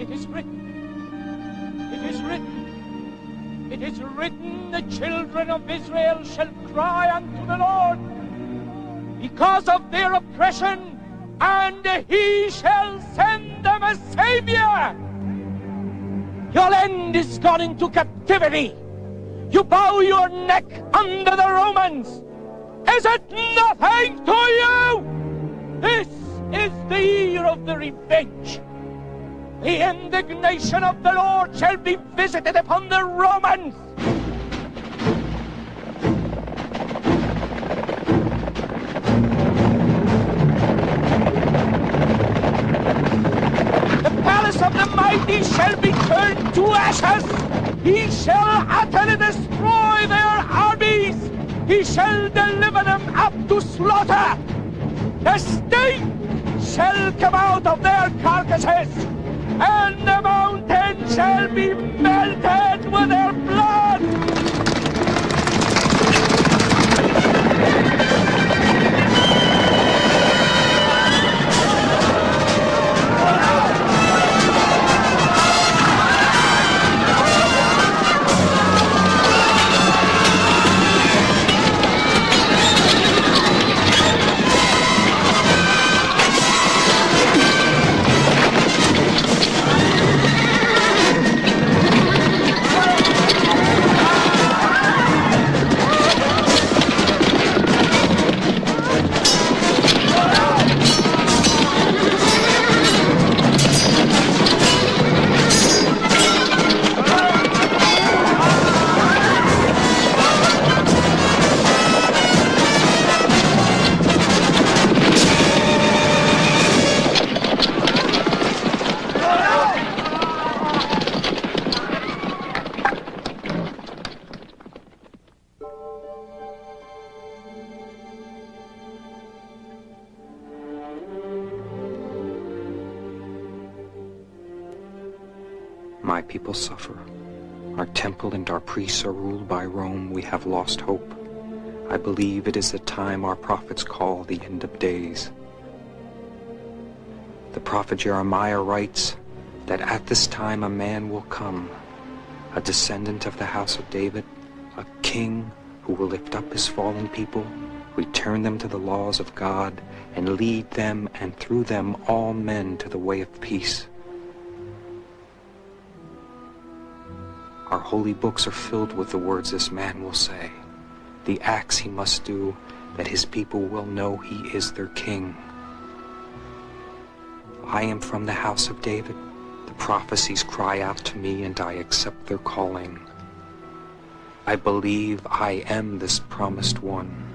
It is written. It is written. It is written, the children of Israel shall cry unto the Lord because of their oppression, and he shall send them a Savior. Your end is gone into captivity. You bow your neck under the Romans. Is it nothing to you? This is the year of the revenge. The indignation of the Lord shall be visited upon the Romans. The palace of the mighty shall be turned to ashes. He shall utterly destroy their armies. He shall deliver them up to slaughter. The stink shall come out of their carcasses, and the mountain shall be melted with their blood. My people suffer. Our temple and our priests are ruled by Rome. We have lost hope. I believe it is the time our prophets call the end of days. The prophet Jeremiah writes that at this time a man will come, a descendant of the house of David, a king who will lift up his fallen people, return them to the laws of God, and lead them and through them all men to the way of peace. Our holy books are filled with the words this man will say, the acts he must do, that his people will know he is their king. I am from the house of David. The prophecies cry out to me, and I accept their calling. I believe I am this promised one.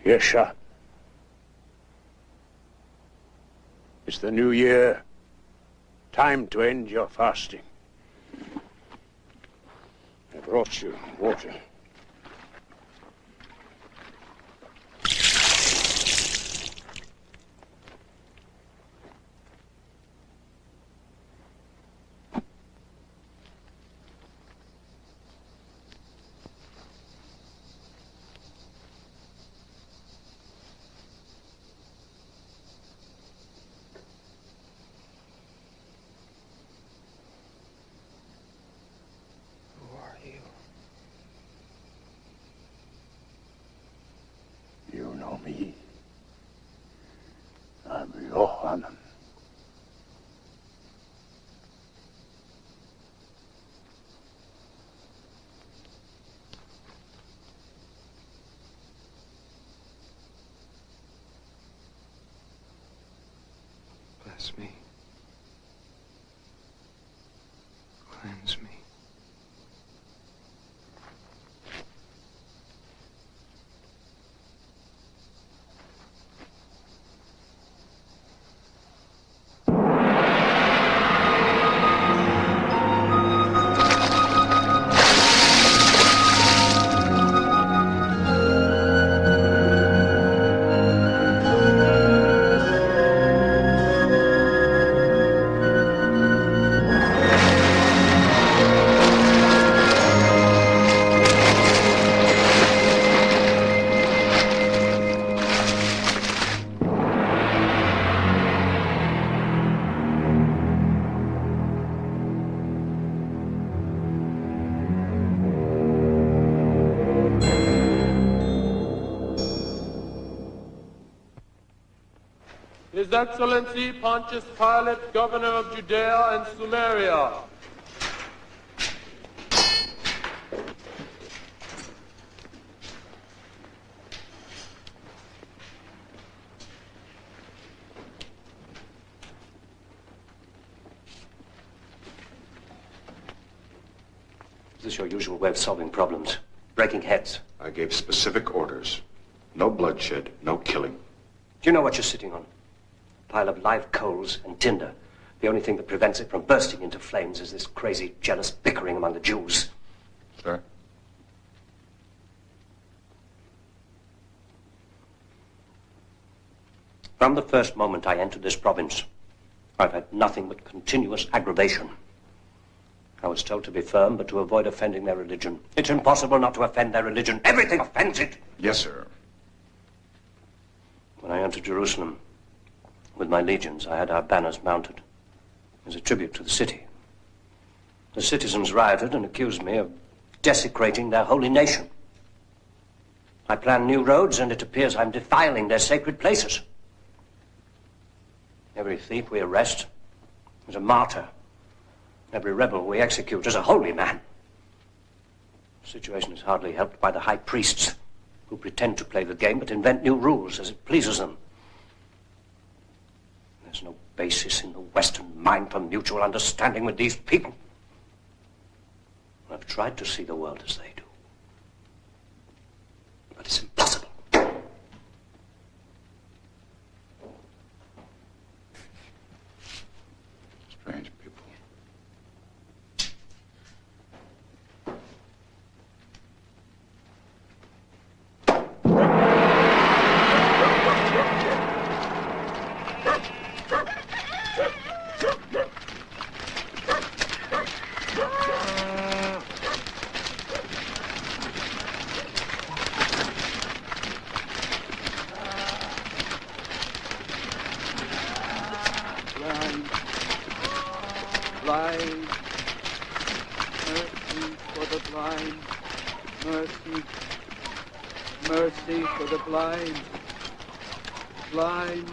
Yeshua. It's the new year. Time to end your fasting. I brought you water. You know me. I'm Yohanan. Bless me. Cleanse me. His Excellency Pontius Pilate, Governor of Judea and Samaria. Is this your usual way of solving problems? Breaking heads? I gave specific orders. No bloodshed, no killing. Do you know what you're sitting on? A pile of live coals and tinder. The only thing that prevents it from bursting into flames is this crazy, jealous bickering among the Jews. Sir? From the first moment I entered this province, I've had nothing but continuous aggravation. I was told to be firm, but to avoid offending their religion. It's impossible not to offend their religion. Everything offends it. Yes, sir. When I entered Jerusalem with my legions, I had our banners mounted as a tribute to the city. The citizens rioted and accused me of desecrating their holy nation. I planned new roads, and it appears I'm defiling their sacred places. Every thief we arrest is a martyr. Every rebel we execute is a holy man. The situation is hardly helped by the high priests who pretend to play the game but invent new rules as it pleases them. There's no basis in the Western mind for mutual understanding with these people. I've tried to see the world as they do, but it's impossible. Strange people. Blind, mercy for the blind, mercy, mercy for the blind, blind.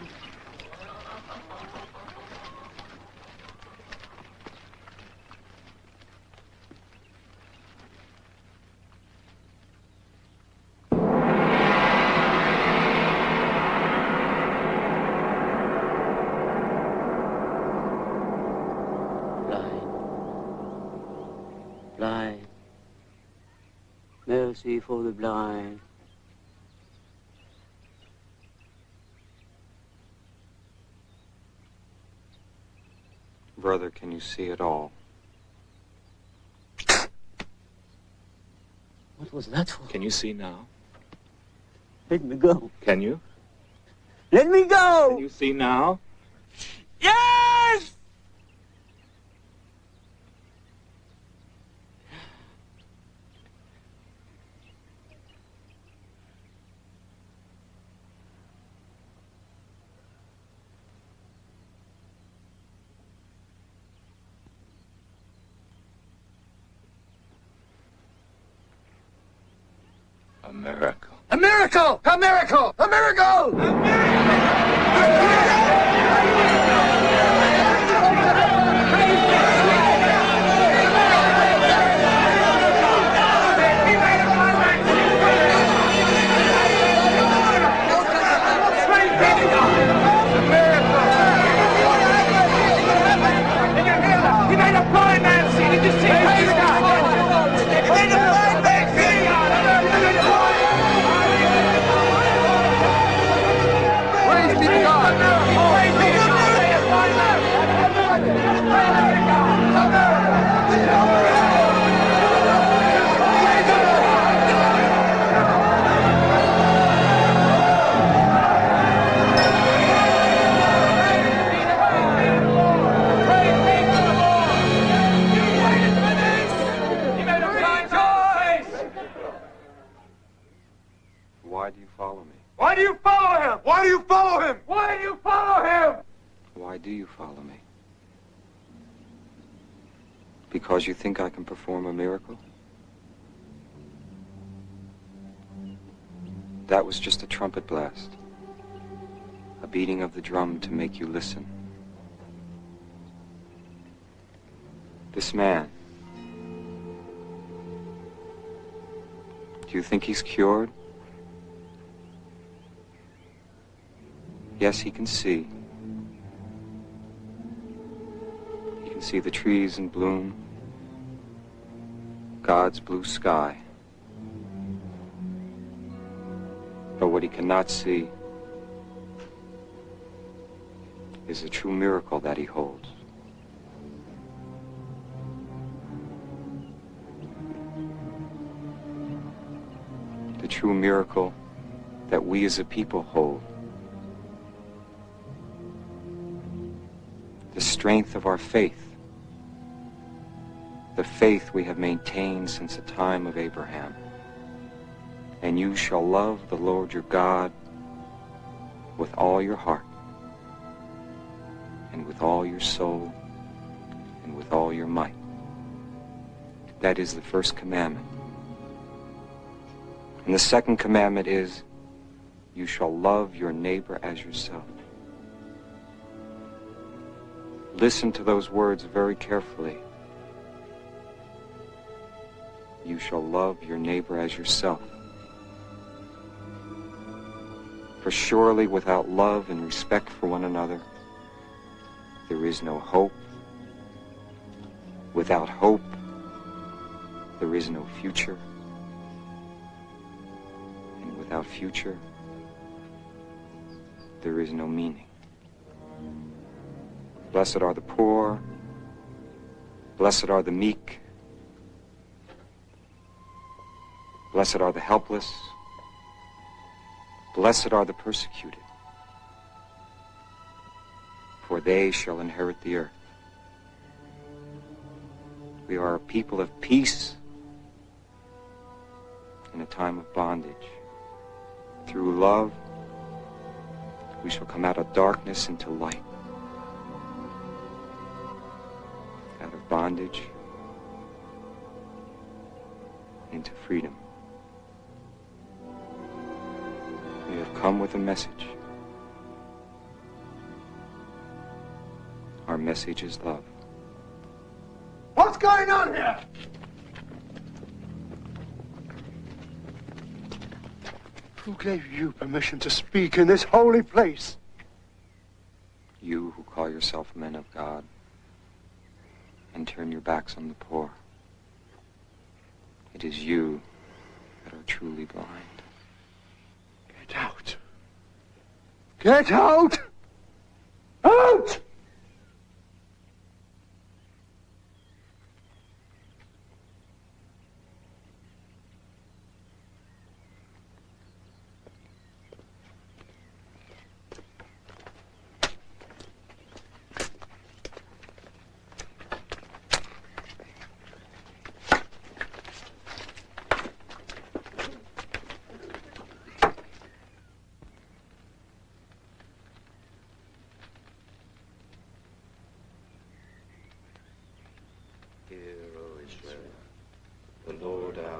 Blind, mercy for the blind, Brother, can you see it all? What was that for? Can you see now? Let me go. Can you? Let me go! Can you see now? Yes! A miracle. A miracle! A miracle! A miracle! He made a blind man see. Did you see? He made a blind man see. Praise be to God! Why do you follow me? Why do you follow him? Why do you follow him? Why do you follow him? Why do you follow me? Because you think I can perform a miracle? That was just a trumpet blast. A beating of the drum to make you listen. This man. Do you think he's cured? Yes, he can see. He can see the trees in bloom, God's blue sky. But what he cannot see is the true miracle that he holds. The true miracle that we as a people hold. The strength of our faith. The faith we have maintained since the time of Abraham. And you shall love the Lord your God with all your heart, and with all your soul, and with all your might. That is the first commandment. And the second commandment is, you shall love your neighbor as yourself. Listen to those words very carefully. You shall love your neighbor as yourself. For surely without love and respect for one another, there is no hope. Without hope, there is no future. And without future, there is no meaning. Blessed are the poor. Blessed are the meek. Blessed are the helpless. Blessed are the persecuted, for they shall inherit the earth. We are a people of peace in a time of bondage. Through love, we shall come out of darkness into light, out of bondage into freedom. We have come with a message. Our message is love. What's going on here? Who gave you permission to speak in this holy place? You who call yourself men of God and turn your backs on the poor. It is you that are truly blind. Get out. Get out! Out!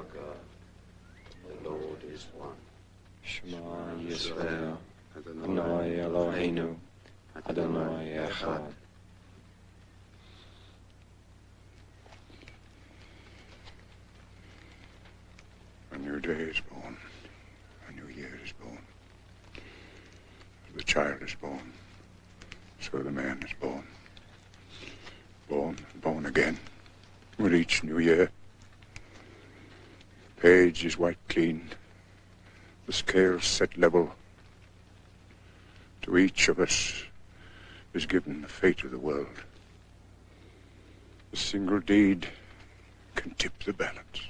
our God, the Lord is one. Shema Yisrael, Adonai Eloheinu, Adonai Echad. A new day is born. A new year is born. As the child is born, so the man is born. Born and born again. With each new year, the page is wiped clean. The scales set level. To each of us is given the fate of the world. A single deed can tip the balance.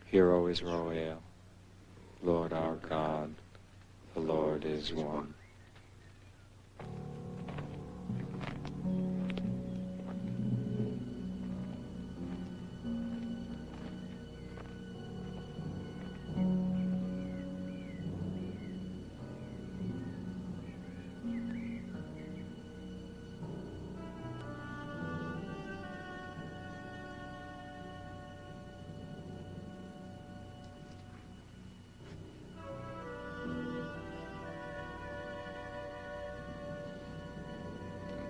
Hear, O Israel, Lord our God, the Lord is one.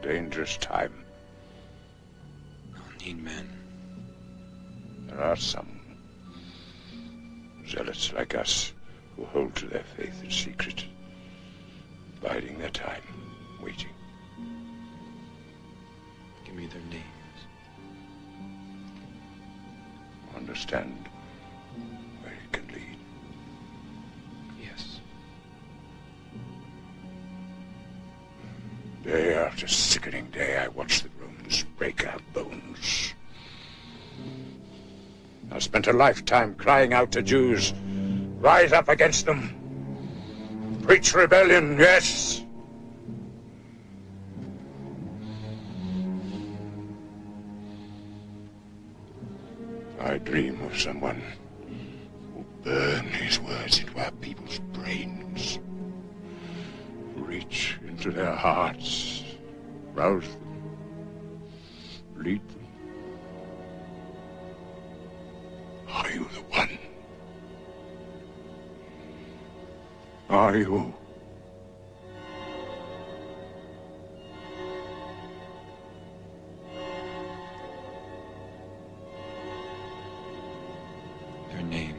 Dangerous time. I'll need men. There are some zealots like us who hold to their faith in secret, biding their time, waiting. Give me their names. Understand where it can lead. Yes. Day after sickening day, I watch the Romans break our bones. I've spent a lifetime crying out to Jews, rise up against them. Preach rebellion, yes. I dream of someone who burn his words into our people's brains. Reach into their hearts, rouse them, lead them. Are you the one? Are you? Their names.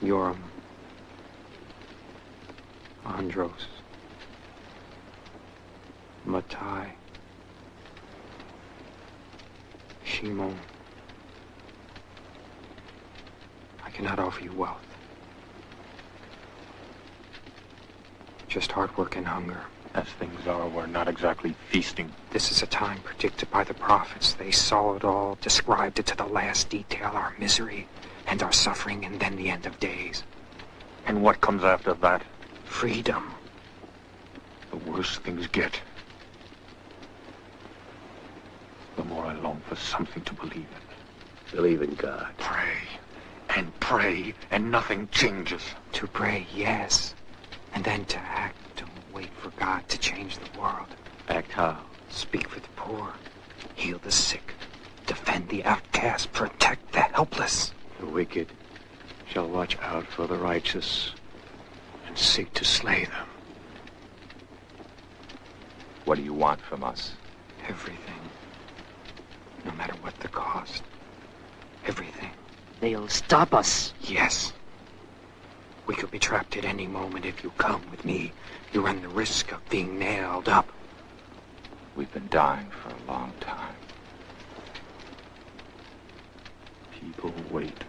Yoram, Andros, Matai, Shimon. I cannot offer you wealth. Just hard work and hunger. As things are, we're not exactly feasting. This is a time predicted by the prophets. They saw it all, described it to the last detail, our misery and our suffering, and then the end of days. And what comes after that? Freedom. The worse things get, the more I long for something to believe in. Believe in God. Pray, and nothing changes. To pray, yes. And then to act. Don't wait for God to change the world. Act how? Speak for the poor. Heal the sick. Defend the outcast. Protect the helpless. The wicked shall watch out for the righteous and seek to slay them. What do you want from us? Everything. No matter what the cost. Everything. They'll stop us. Yes. We could be trapped at any moment. If you come with me, you run the risk of being nailed up. We've been dying for a long time. People wait.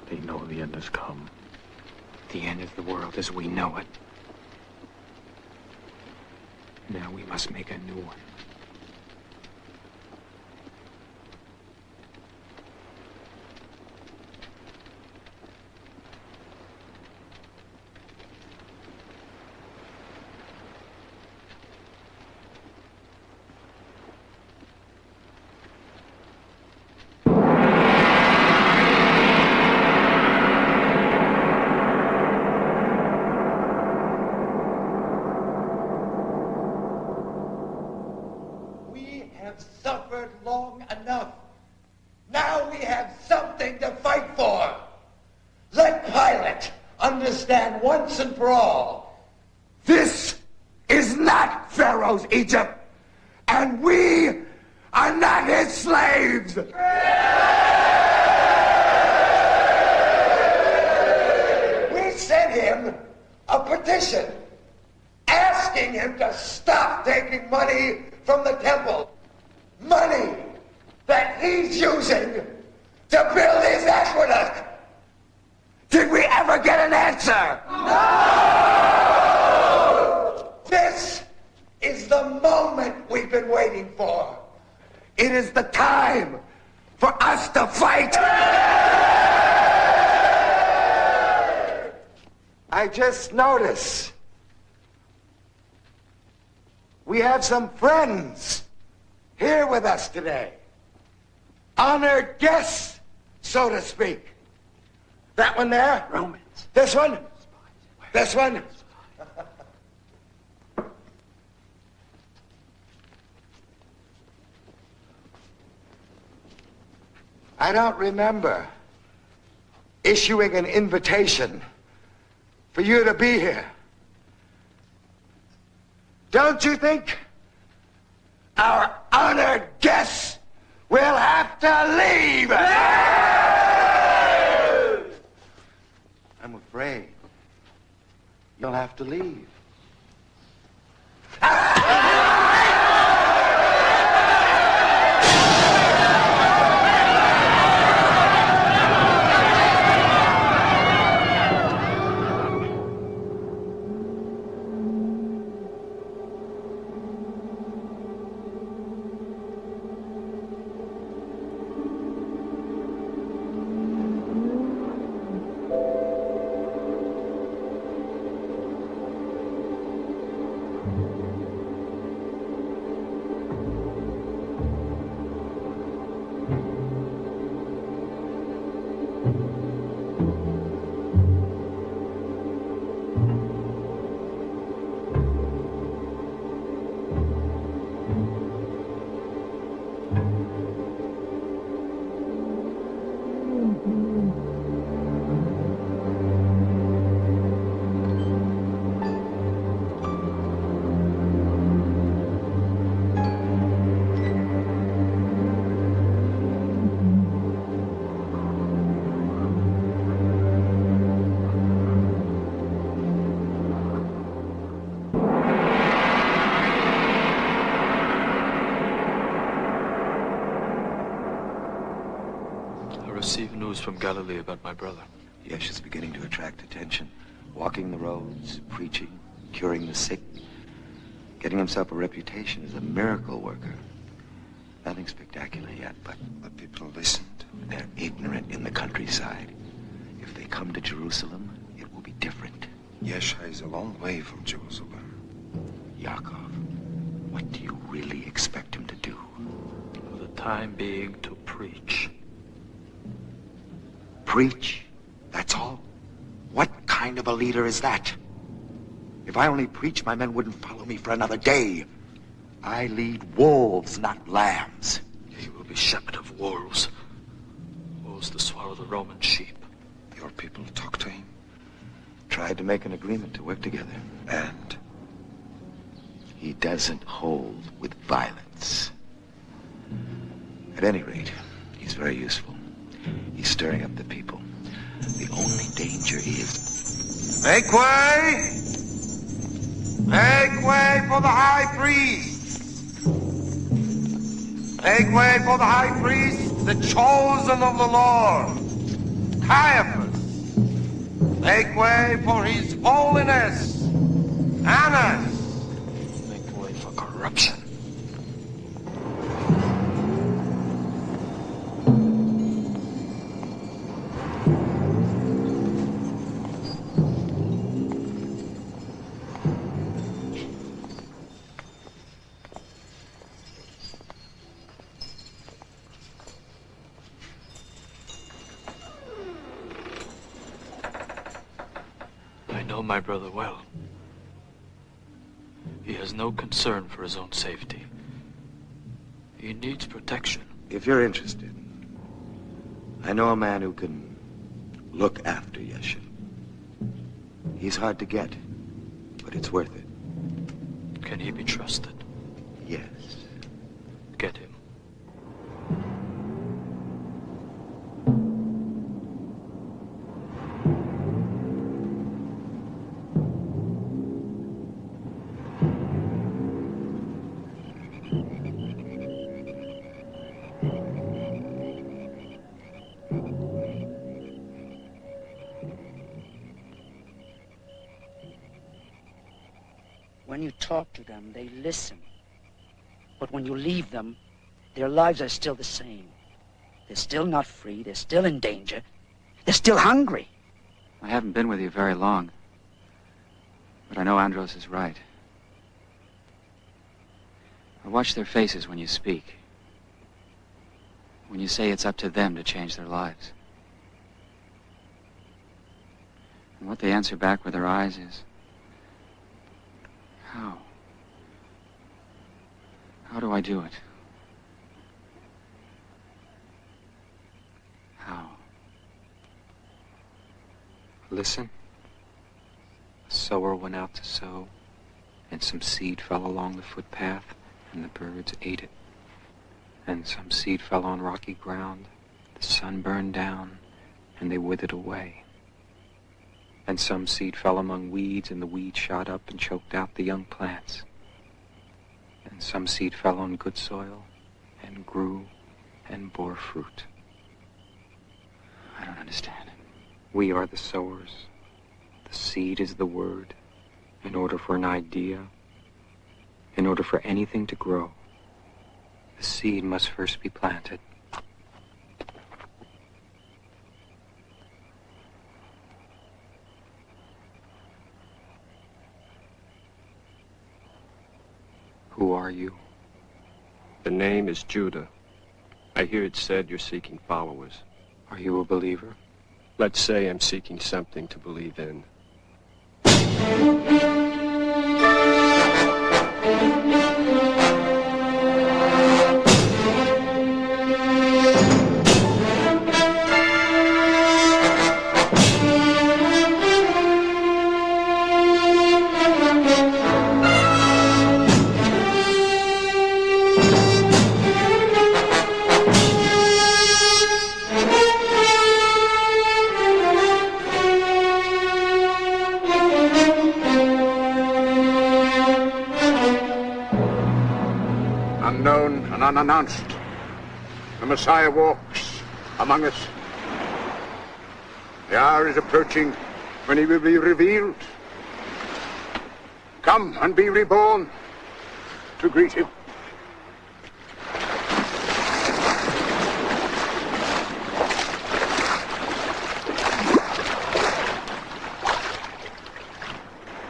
They know the end has come. The end of the world as we know it. Now we must make a new one. have suffered long enough. Now we have something to fight for. Let Pilate understand once and for all, this is not Pharaoh's Egypt, and we are not his slaves. We sent him a petition asking him to stop taking money from the temple. Money that he's using to build his aqueduct. Did we ever get an answer? No! This is the moment we've been waiting for. It is the time for us to fight. I just noticed we have some friends here with us today. Honored guests, so to speak. That one there? Romans. This one? This one? I don't remember issuing an invitation for you to be here. Don't you think our honored guests will have to leave? I'm afraid you'll have to leave. From Galilee about my brother. Yeshua's beginning to attract attention. Walking the roads, preaching, curing the sick, getting himself a reputation as a miracle worker. Nothing spectacular yet, but the people listened. They're ignorant in the countryside. If they come to Jerusalem, it will be different. Yeshua is a long way from Jerusalem. Yaakov, what do you really expect him to do? For the time being, to preach. Preach? That's all? What kind of a leader is that? If I only preached, my men wouldn't follow me for another day. I lead wolves, not lambs. He will be shepherd of wolves. Wolves to swallow the Roman sheep. Your people talk to him? Tried to make an agreement to work together. And? He doesn't hold with violence. At any rate, he's very useful. He's stirring up the people. The only danger is... Make way! Make way for the high priest! Make way for the high priest, the chosen of the Lord, Caiaphas. Make way for his holiness, Annas. Make way for corruption. My brother well. He has no concern for his own safety. He He needs protection. If you're interested, I know a man who can look after Yeshua. He's hard to get, but it's worth it. Can he be trusted? Yes. Get him. When you talk to them, they listen. But when you leave them, their lives are still the same. They're still not free. They're still in danger. They're still hungry. I haven't been with you very long. But I know Andros is right. I watch their faces when you speak. When you say it's up to them to change their lives. And what they answer back with their eyes is, how? How do I do it? How? Listen. A sower went out to sow, and some seed fell along the footpath, and the birds ate it. And some seed fell on rocky ground, the sun burned down, and they withered away. And some seed fell among weeds, and the weeds shot up and choked out the young plants. And some seed fell on good soil, and grew, and bore fruit. I don't understand. We are the sowers. The seed is the word. In order for an idea, in order for anything to grow, the seed must first be planted. Who are you? The name is Judah. I hear it said you're seeking followers. Are you a believer? Let's say I'm seeking something to believe in. Unknown and unannounced, the Messiah walks among us. The hour is approaching when he will be revealed. Come and be reborn to greet him.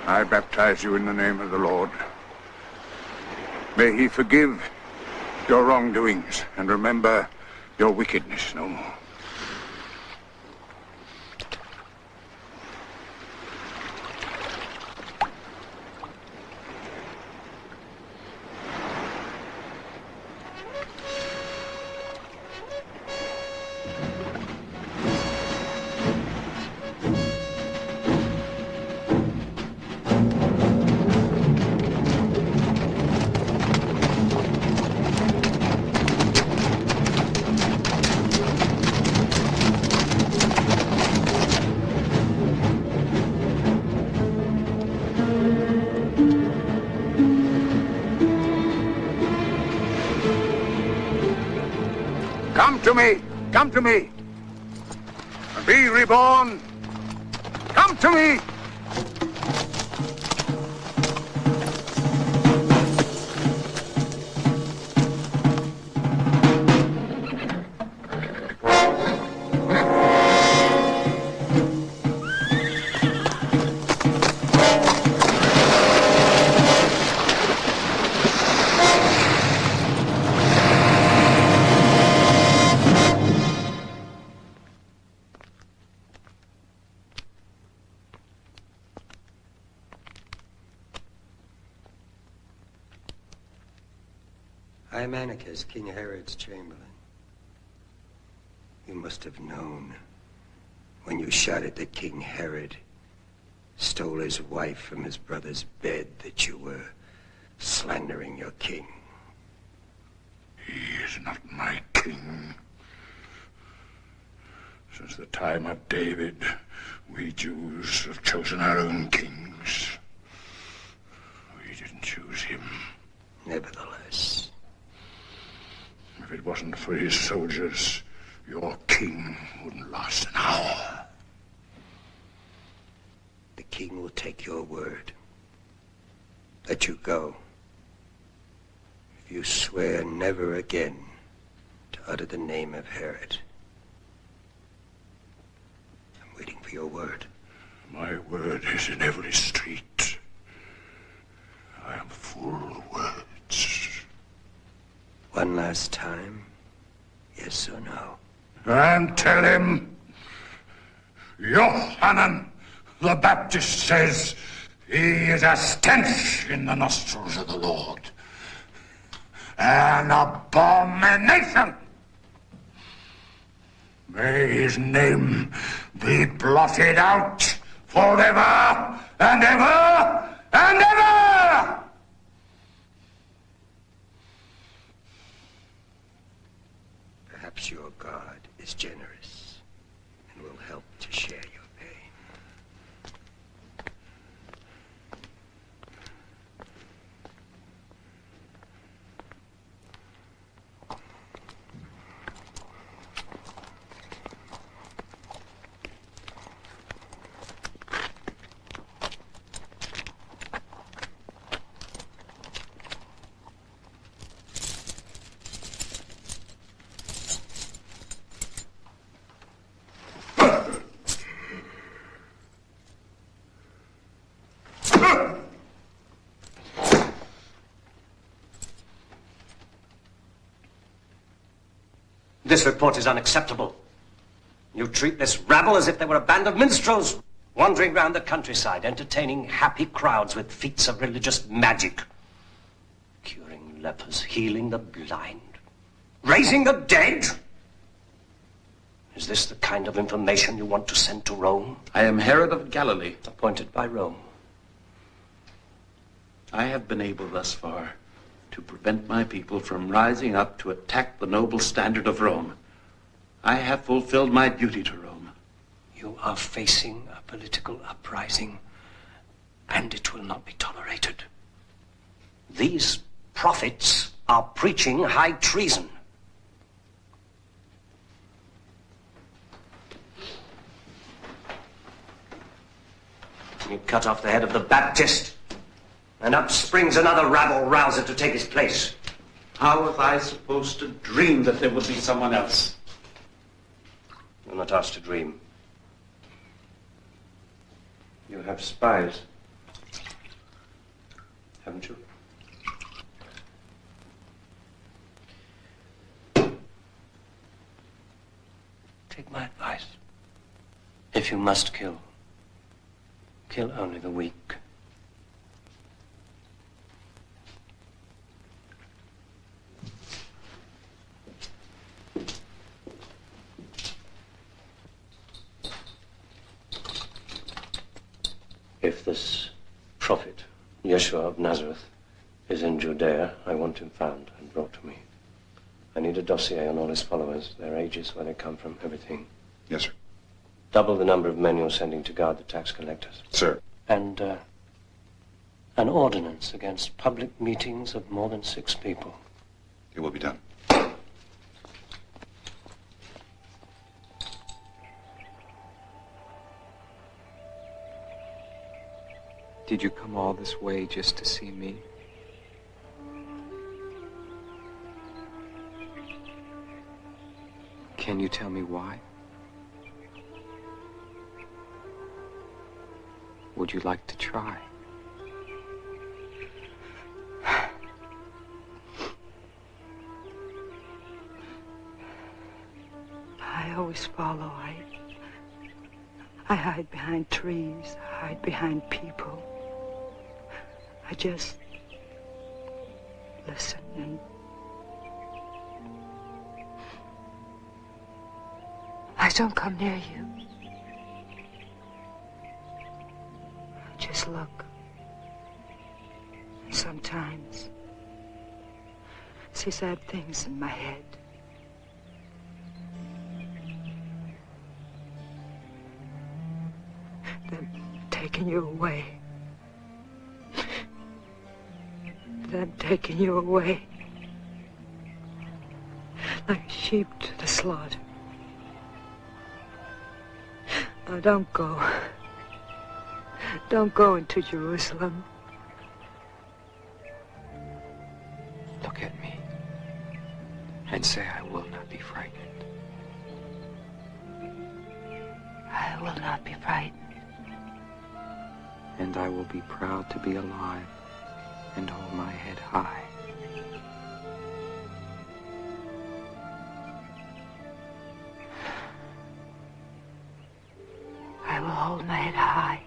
I baptize you in the name of the Lord. May he forgive your wrongdoings and remember your wickedness no more. Come to me, and be reborn. Come to me. I am Anarchus, King Herod's chamberlain. You must have known when you shouted that King Herod stole his wife from his brother's bed that you were slandering your king. He is not my king. Since the time of David, we Jews have chosen our own kings. We didn't choose him. Nevertheless. If it wasn't for his soldiers, your king wouldn't last an hour. The king will take your word. Let you go. If you swear never again to utter the name of Herod. I'm waiting for your word. My word is in every street. I am full of words. One last time, yes or no? And tell him, Yohanan the Baptist says he is a stench in the nostrils of the Lord. An abomination. May his name be blotted out forever and ever and ever! Perhaps your God is generous and will help to share your pain. This report is unacceptable. You treat this rabble as if they were a band of minstrels, wandering round the countryside, entertaining happy crowds with feats of religious magic, curing lepers, healing the blind, raising the dead. Is this the kind of information you want to send to Rome? I am Herod of Galilee. Appointed by Rome. I have been able thus far to prevent my people from rising up to attack the noble standard of Rome. I have fulfilled my duty to Rome. You are facing a political uprising, and it will not be tolerated. These prophets are preaching high treason. You cut off the head of the Baptist, and up springs another rabble-rouser to take his place. How was I supposed to dream that there would be someone else? You're not asked to dream. You have spies, haven't you? Take my advice. If you must kill, kill only the weak. If this prophet, Yeshua of Nazareth, is in Judea, I want him found and brought to me. I need a dossier on all his followers, their ages, where they come from, everything. Yes, sir. Double the number of men you're sending to guard the tax collectors. Sir. And an ordinance against public meetings of more than 6 people. It will be done. Did you come all this way just to see me? Can you tell me why? Would you like to try? I always follow. I hide behind trees, I hide behind people. I just listen and don't come near you. Just look. Sometimes I see sad things in my head. Them taking you away. Them taking you away. Like sheep to the slaughter. Oh, don't go. Don't go into Jerusalem. Look at me and say I will not be frightened. I will not be frightened. And I will be proud to be alive and hold my head high. I will hold my head high.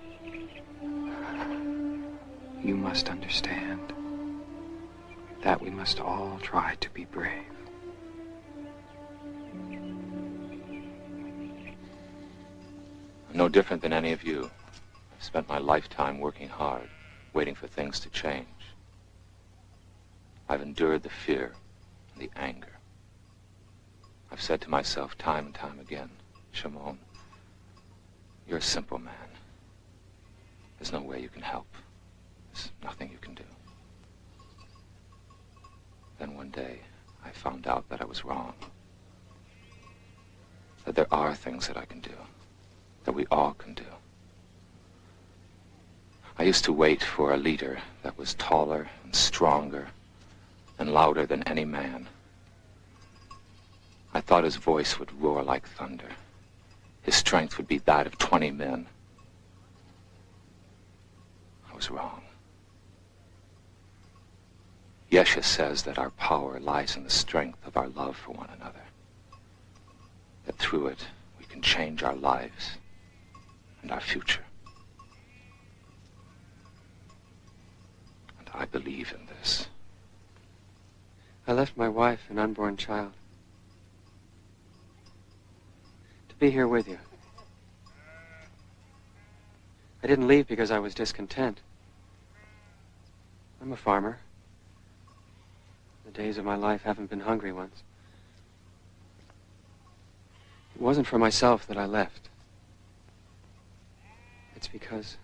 You must understand that we must all try to be brave. I'm no different than any of you. I've spent my lifetime working hard, waiting for things to change. I've endured the fear and the anger. I've said to myself time and time again, Shimon, you're a simple man. There's no way you can help. There's nothing you can do. Then one day, I found out that I was wrong. That there are things that I can do. That we all can do. I used to wait for a leader that was taller and stronger and louder than any man. I thought his voice would roar like thunder. His strength would be that of 20 men. I was wrong. Yeshua says that our power lies in the strength of our love for one another. That through it, we can change our lives and our future. And I believe in this. I left my wife and unborn child to be here with you. I didn't leave because I was discontent. I'm a farmer. The days of my life haven't been hungry ones. It wasn't for myself that I left. It's because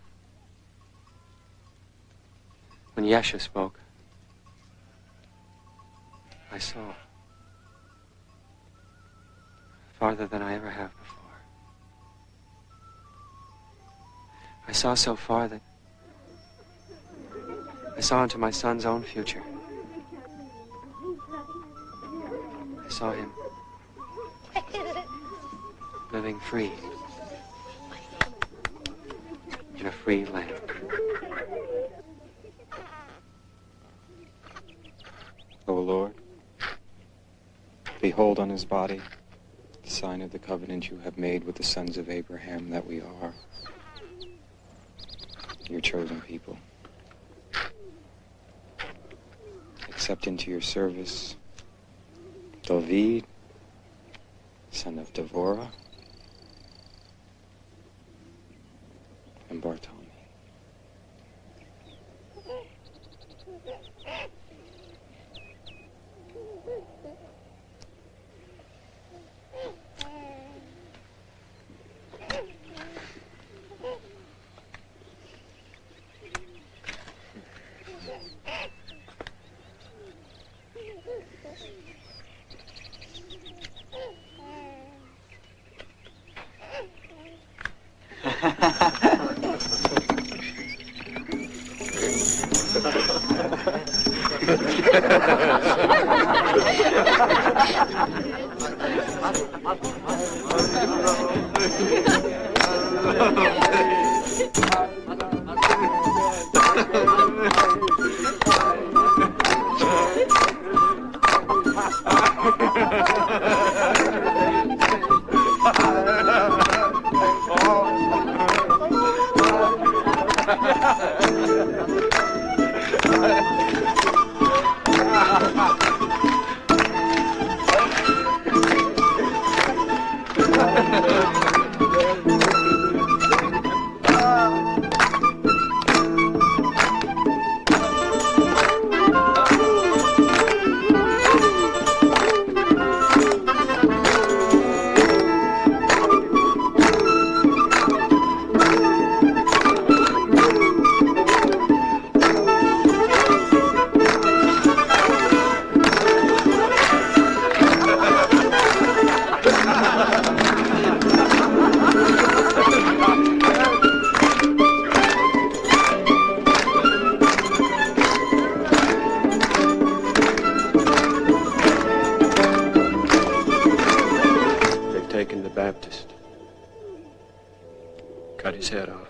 when Yeshua spoke, I saw farther than I ever have before. I saw so far that I saw into my son's own future. I saw him living free in a free land. O Lord, behold on his body the sign of the covenant you have made with the sons of Abraham, that we are your chosen people. Accept into your service David, son of Devorah, and Bartholomew. his head off.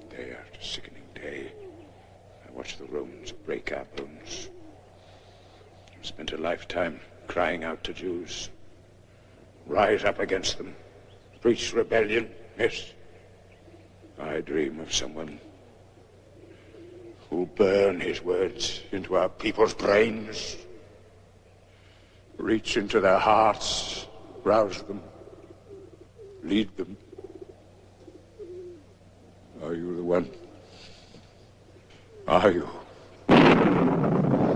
Day after sickening day, I watched the Romans break our bones. I spent a lifetime crying out to Jews. Rise up against them. Preach rebellion. Yes. I dream of someone who'll burn his words into our people's brains. Reach into their hearts. Rouse them. Lead them. Are you the one? Are you?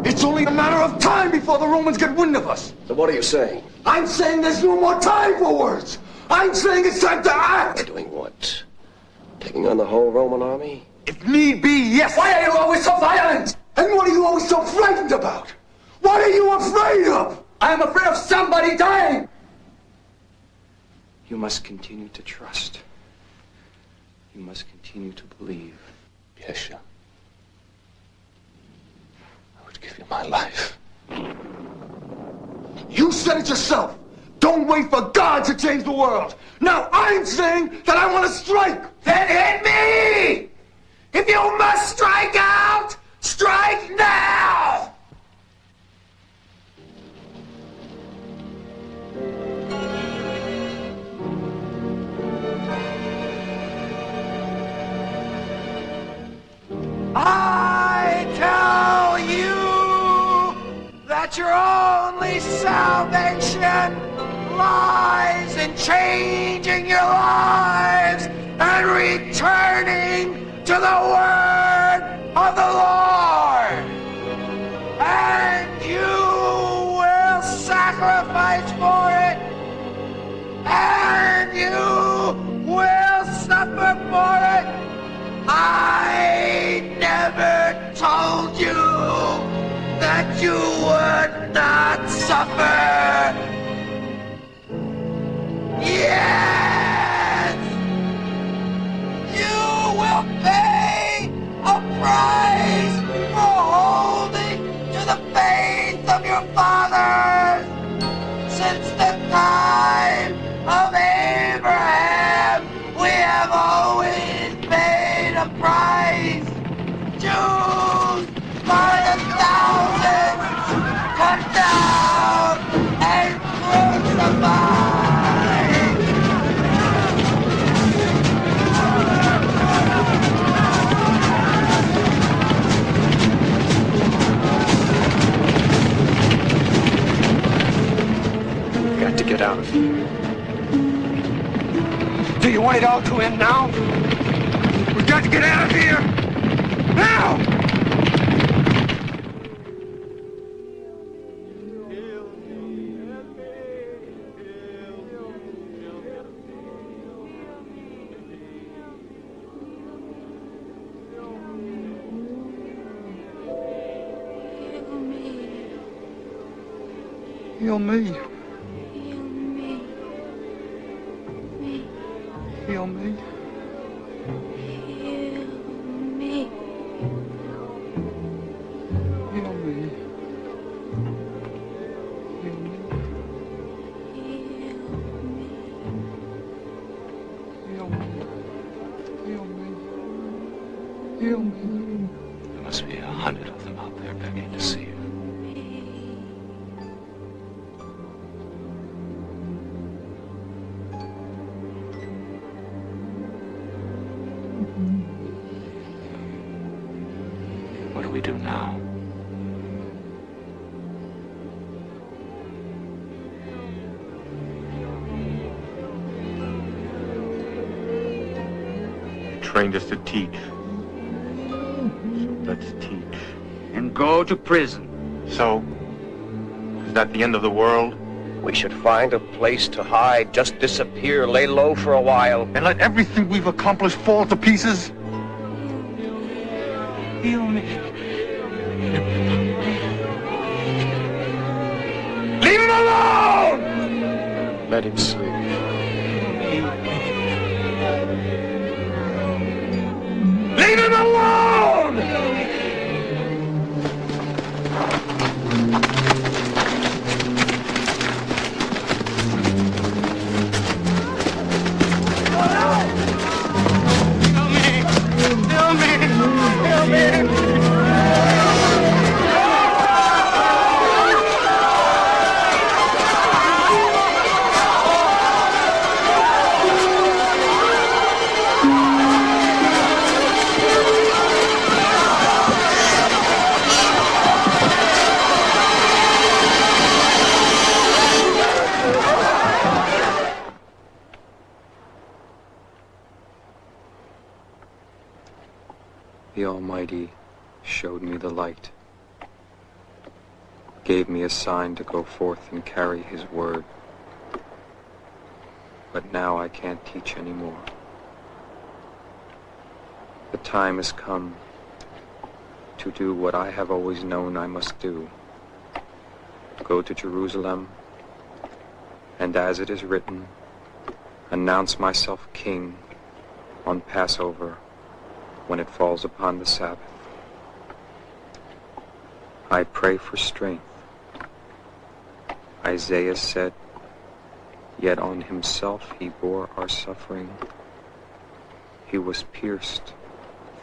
It's only a matter of time before the Romans get wind of us. So what are you saying? I'm saying there's no more time for words. I'm saying it's time to act. Doing what? Taking on the whole Roman army? If need be, yes. Why are you always so violent? And what are you always so frightened about? What are you afraid of? I am afraid of somebody dying. You must continue to trust. You must continue to believe. Yeshua, I would give you my life. You said it yourself. Don't wait for God to change the world. Now I'm saying that I want to strike. Then hit me! If you must strike out, strike now! I tell you that your only salvation lies in changing your lives and returning to the word of the Lord. And you will sacrifice for it. And you will suffer for it. I never told you that you would not suffer. Yes! You will pay a price for holding to the faith of your fathers. Since the time of Abraham, we have always paid a price. Jews by the thousands cut down and crucified. Got to get out of here. Do you want it all to end now? We've got to get out of here! Now! Heal me. Heal me. Heal me. Heal me. There must be 100 of them out there begging to see you. What do we do now? You trained us to teach. So let's teach. And go to prison. So, is that the end of the world? We should find a place to hide, just disappear, lay low for a while. And let everything we've accomplished fall to pieces? Heal me. Leave him alone! Let him sleep. Leave him alone! The Almighty showed me the light, gave me a sign to go forth and carry his word. But now I can't teach anymore. The time has come to do what I have always known I must do. Go to Jerusalem, and as it is written, announce myself king on Passover when it falls upon the Sabbath. I pray for strength. Isaiah said, yet on himself he bore our suffering. He was pierced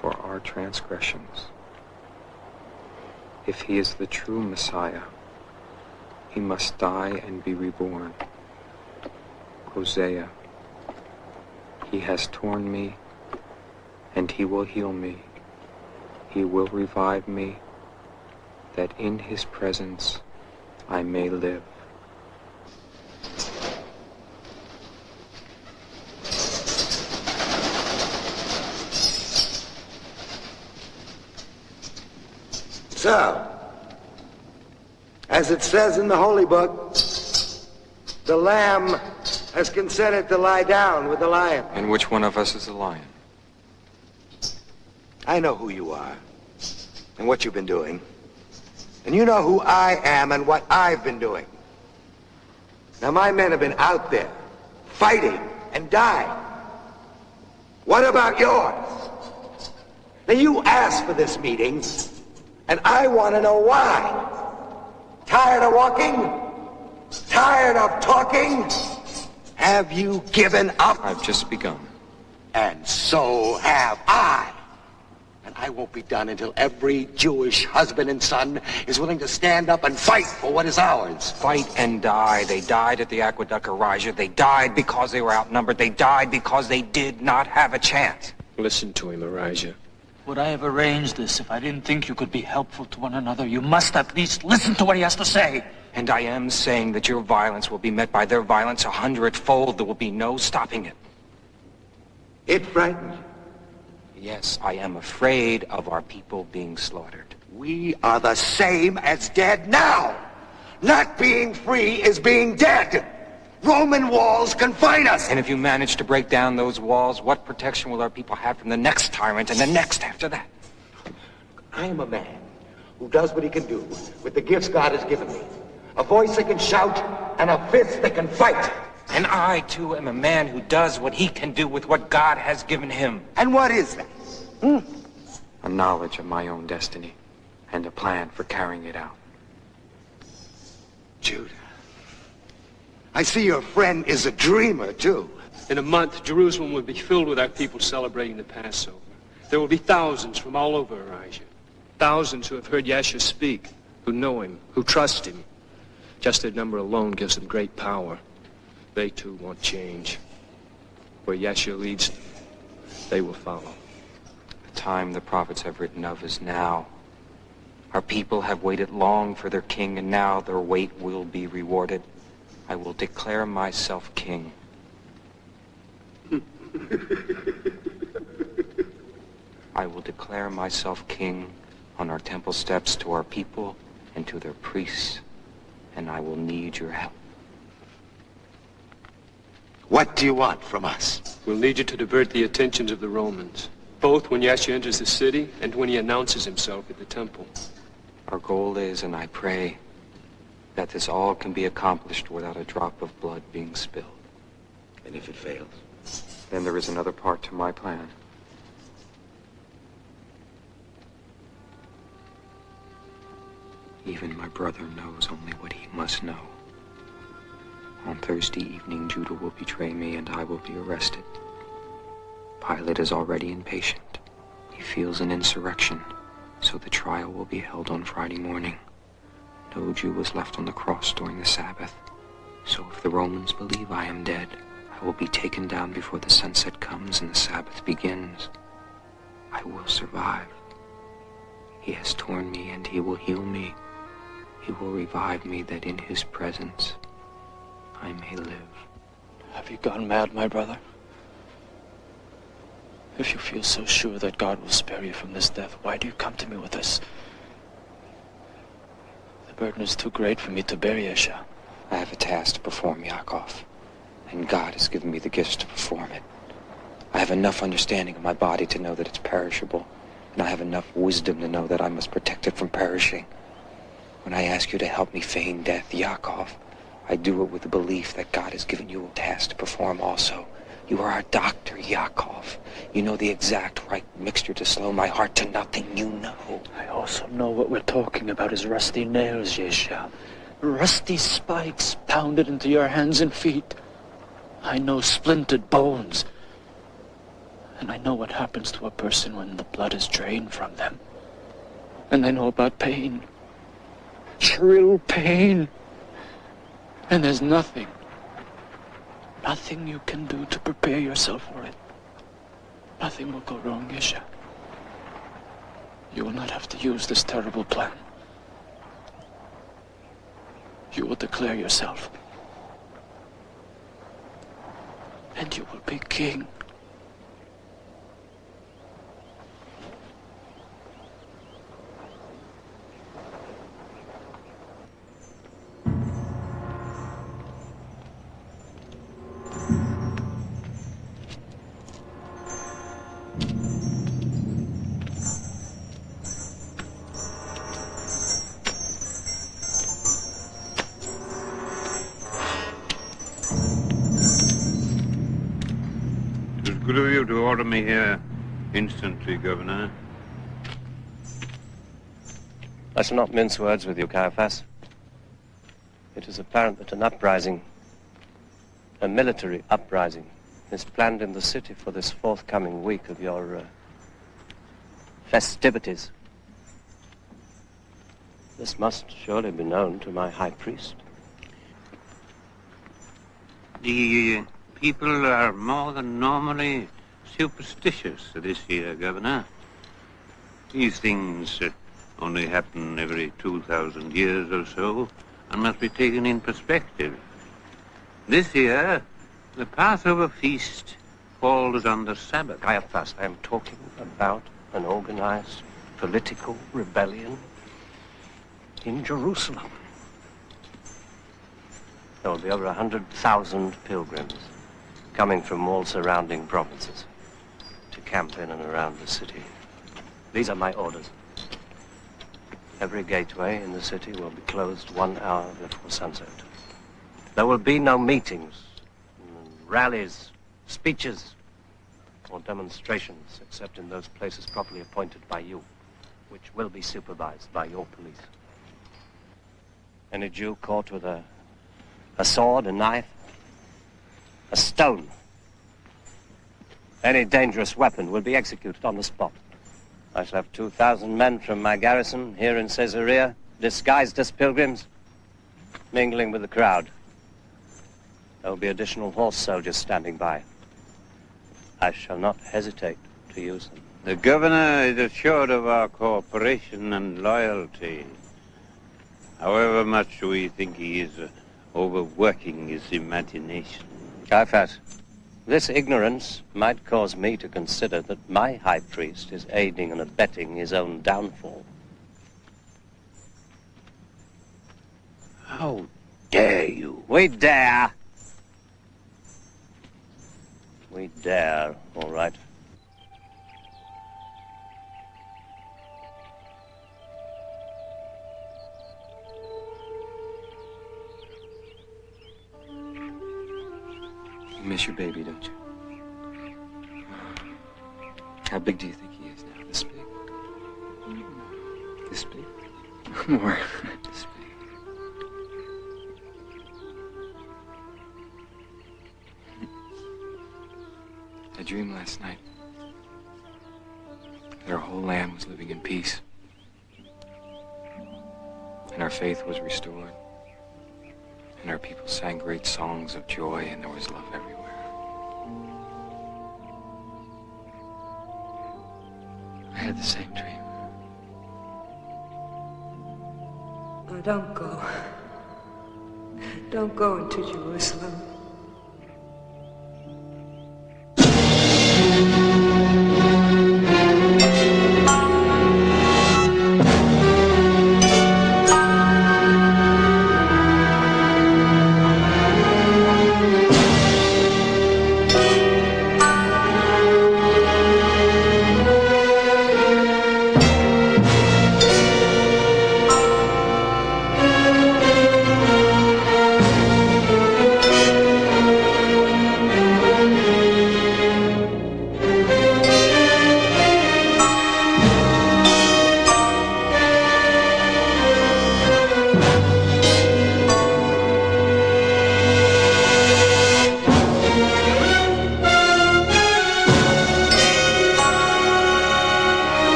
for our transgressions. If he is the true Messiah, he must die and be reborn. Hosea, he has torn me, and he will heal me. He will revive me, that in his presence I may live. So, as it says in the Holy Book, the Lamb has consented to lie down with the lion. And which one of us is the lion? I know who you are and what you've been doing. And you know who I am and what I've been doing. Now, my men have been out there fighting and dying. What about yours? Now, you asked for this meeting, and I want to know why. Tired of walking? Tired of talking? Have you given up? I've just begun. And so have I. And I won't be done until every Jewish husband and son is willing to stand up and fight for what is ours. Fight and die. They died at the aqueduct of Elijah. They died because they were outnumbered. They died because they did not have a chance. Listen to him, Elijah. Would I have arranged this if I didn't think you could be helpful to one another? You must at least listen to what he has to say. And I am saying that your violence will be met by their violence 100-fold. There will be no stopping it. It frightens you. Yes, I am afraid of our people being slaughtered. We are the same as dead now. Not being free is being dead. Roman walls confine us. And if you manage to break down those walls, what protection will our people have from the next tyrant and the next after that? I am a man who does what he can do with the gifts God has given me. A voice that can shout and a fist that can fight. And I, too, am a man who does what he can do with what God has given him. And what is that? A knowledge of my own destiny and a plan for carrying it out. Judah, I see your friend is a dreamer, too. In a month, Jerusalem will be filled with our people celebrating the Passover. There will be thousands from all over Elijah. Thousands who have heard Yeshua speak, who know him, who trust him. Just their number alone gives them great power. They too want change. Where Yeshua leads them, they will follow. The time the prophets have written of is now. Our people have waited long for their king, and now their wait will be rewarded. I will declare myself king. I will declare myself king on our temple steps to our people and to their priests, and I will need your help. What do you want from us? We'll need you to divert the attentions of the Romans, both when Yeshua enters the city and when he announces himself at the temple. Our goal is, and I pray, that this all can be accomplished without a drop of blood being spilled. And if it fails? Then there is another part to my plan. Even my brother knows only what he must know. On Thursday evening, Judah will betray me and I will be arrested. Pilate is already impatient. He feels an insurrection, so the trial will be held on Friday morning. No Jew was left on the cross during the Sabbath, so if the Romans believe I am dead, I will be taken down before the sunset comes and the Sabbath begins. I will survive. He has torn me and he will heal me. He will revive me that in his presence I may live. Have you gone mad, my brother? If you feel so sure that God will spare you from this death, why do you come to me with this? The burden is too great for me to bear, Yeshua. I have a task to perform, Yaakov, and God has given me the gifts to perform it. I have enough understanding of my body to know that it's perishable, and I have enough wisdom to know that I must protect it from perishing. When I ask you to help me feign death, Yaakov, I do it with the belief that God has given you a task to perform also. You are a doctor, Yaakov. You know the exact right mixture to slow my heart to nothing. You know. I also know what we're talking about is rusty nails, Yeshua. Rusty spikes pounded into your hands and feet. I know splintered bones. And I know what happens to a person when the blood is drained from them. And I know about pain. Shrill pain. And there's nothing you can do to prepare yourself for it. Nothing will go wrong, Yeshua. You will not have to use this terrible plan. You will declare yourself. And you will be king. Good of you to order me here instantly, Governor. I shall not mince words with you, Caiaphas. It is apparent that an uprising, a military uprising, is planned in the city for this forthcoming week of your festivities. This must surely be known to my high priest. The people are more than normally superstitious this year, Governor. These things only happen every 2,000 years or so and must be taken in perspective. This year, the Passover feast falls on the Sabbath. Caiaphas, I am talking about an organized political rebellion in Jerusalem. There will be over 100,000 pilgrims coming from all surrounding provinces to camp in and around the city. These are my orders. Every gateway in the city will be closed 1 hour before sunset. There will be no meetings, rallies, speeches, or demonstrations except in those places properly appointed by you, which will be supervised by your police. Any Jew caught with a sword, a knife, a stone, any dangerous weapon will be executed on the spot. I shall have 2,000 men from my garrison here in Caesarea, disguised as pilgrims, mingling with the crowd. There will be additional horse soldiers standing by. I shall not hesitate to use them. The Governor is assured of our cooperation and loyalty. However much we think he is overworking his imagination. Caiaphas, this ignorance might cause me to consider that my high priest is aiding and abetting his own downfall. How dare you? We dare. We dare, all right. You miss your baby, don't you? How big do you think he is now? This big? This big? More. This big. I dreamed last night that our whole land was living in peace. And our faith was restored. And our people sang great songs of joy, and there was love everywhere. I had the same dream. Oh, don't go. Don't go into Jerusalem.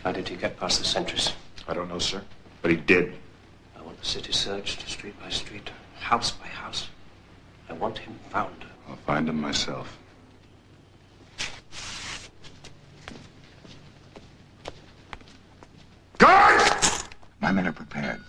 How did he get past the sentries? I don't know, sir, but he did. I want the city searched, street by street, house by house. I want him found. I'll find him myself. My men are prepared.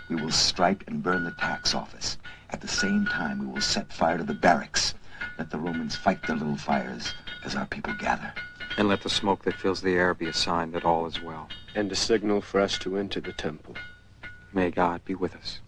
We will strike and burn the tax office. At the same time, we will set fire to the barracks. Let the Romans fight their little fires as our people gather. And let the smoke that fills the air be a sign that all is well. And a signal for us to enter the temple. May God be with us.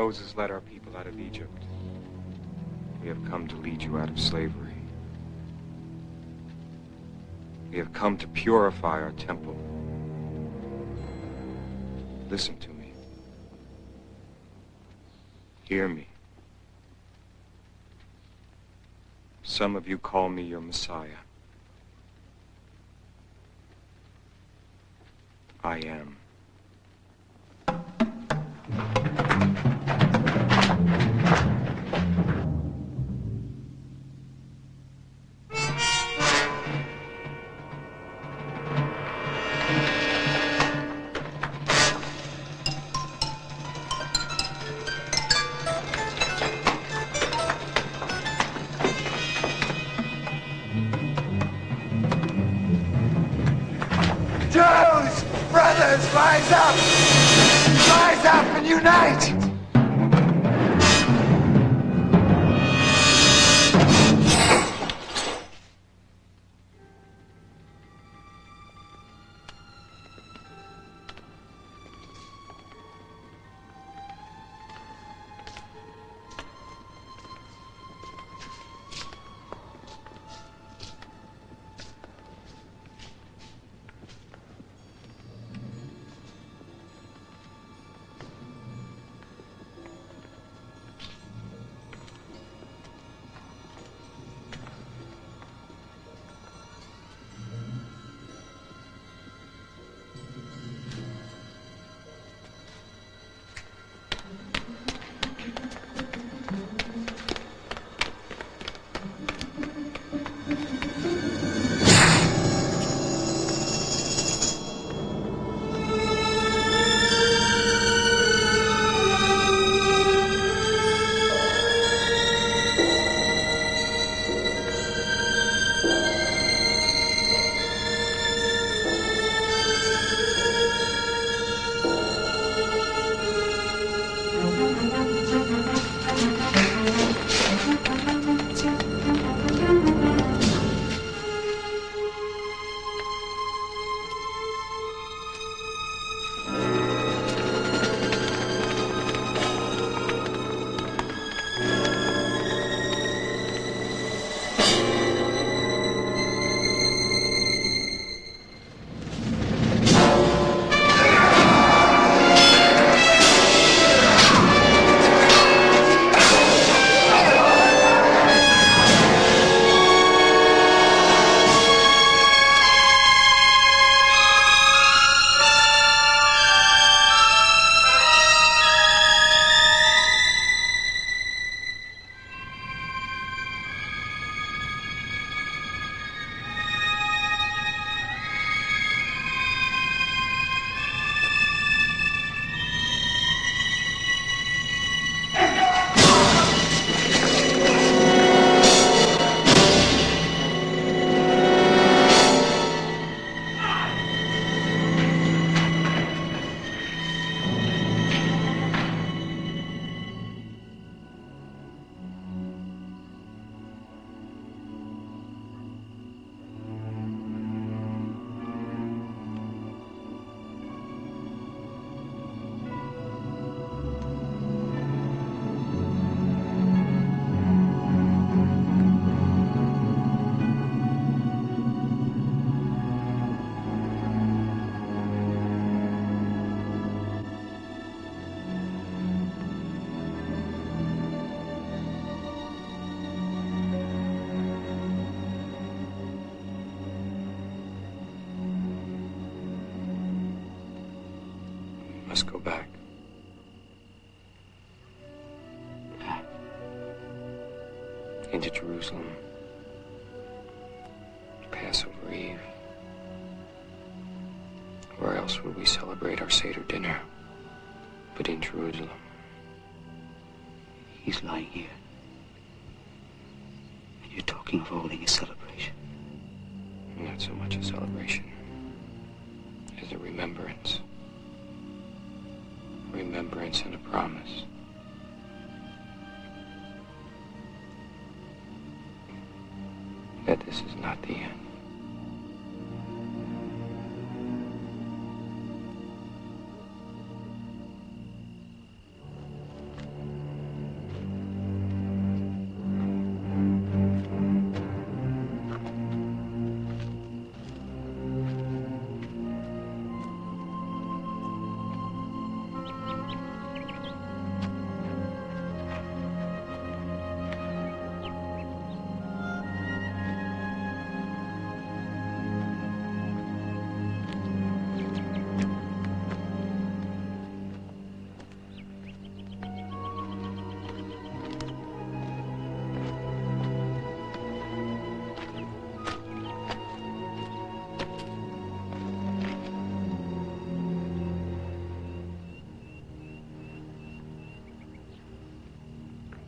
Moses led our people out of Egypt, we have come to lead you out of slavery. We have come to purify our temple. Listen to me. Hear me. Some of you call me your Messiah. I am. Jews, brothers, rise up! Rise up and unite! Let's go back. Into Jerusalem. Passover Eve. Where else would we celebrate our Seder dinner but in Jerusalem? He's lying here. And you're talking of holding a celebration. Not so much a celebration as a remembrance. Remembrance and a promise. That this is not the end.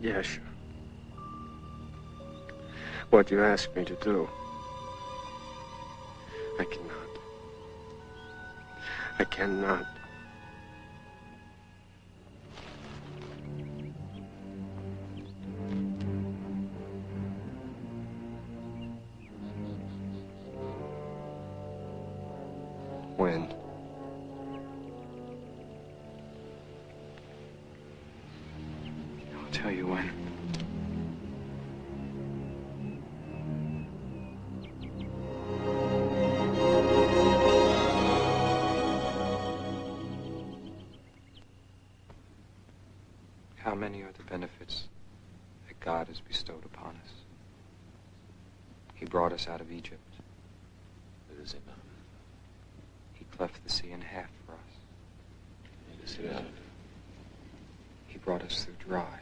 Yes. What you ask me to do, I cannot. I cannot. When? I'll tell you when. How many are the benefits that God has bestowed upon us? He brought us out of Egypt. It is enough. He cleft the sea in half for us. It is enough. He brought us through dry.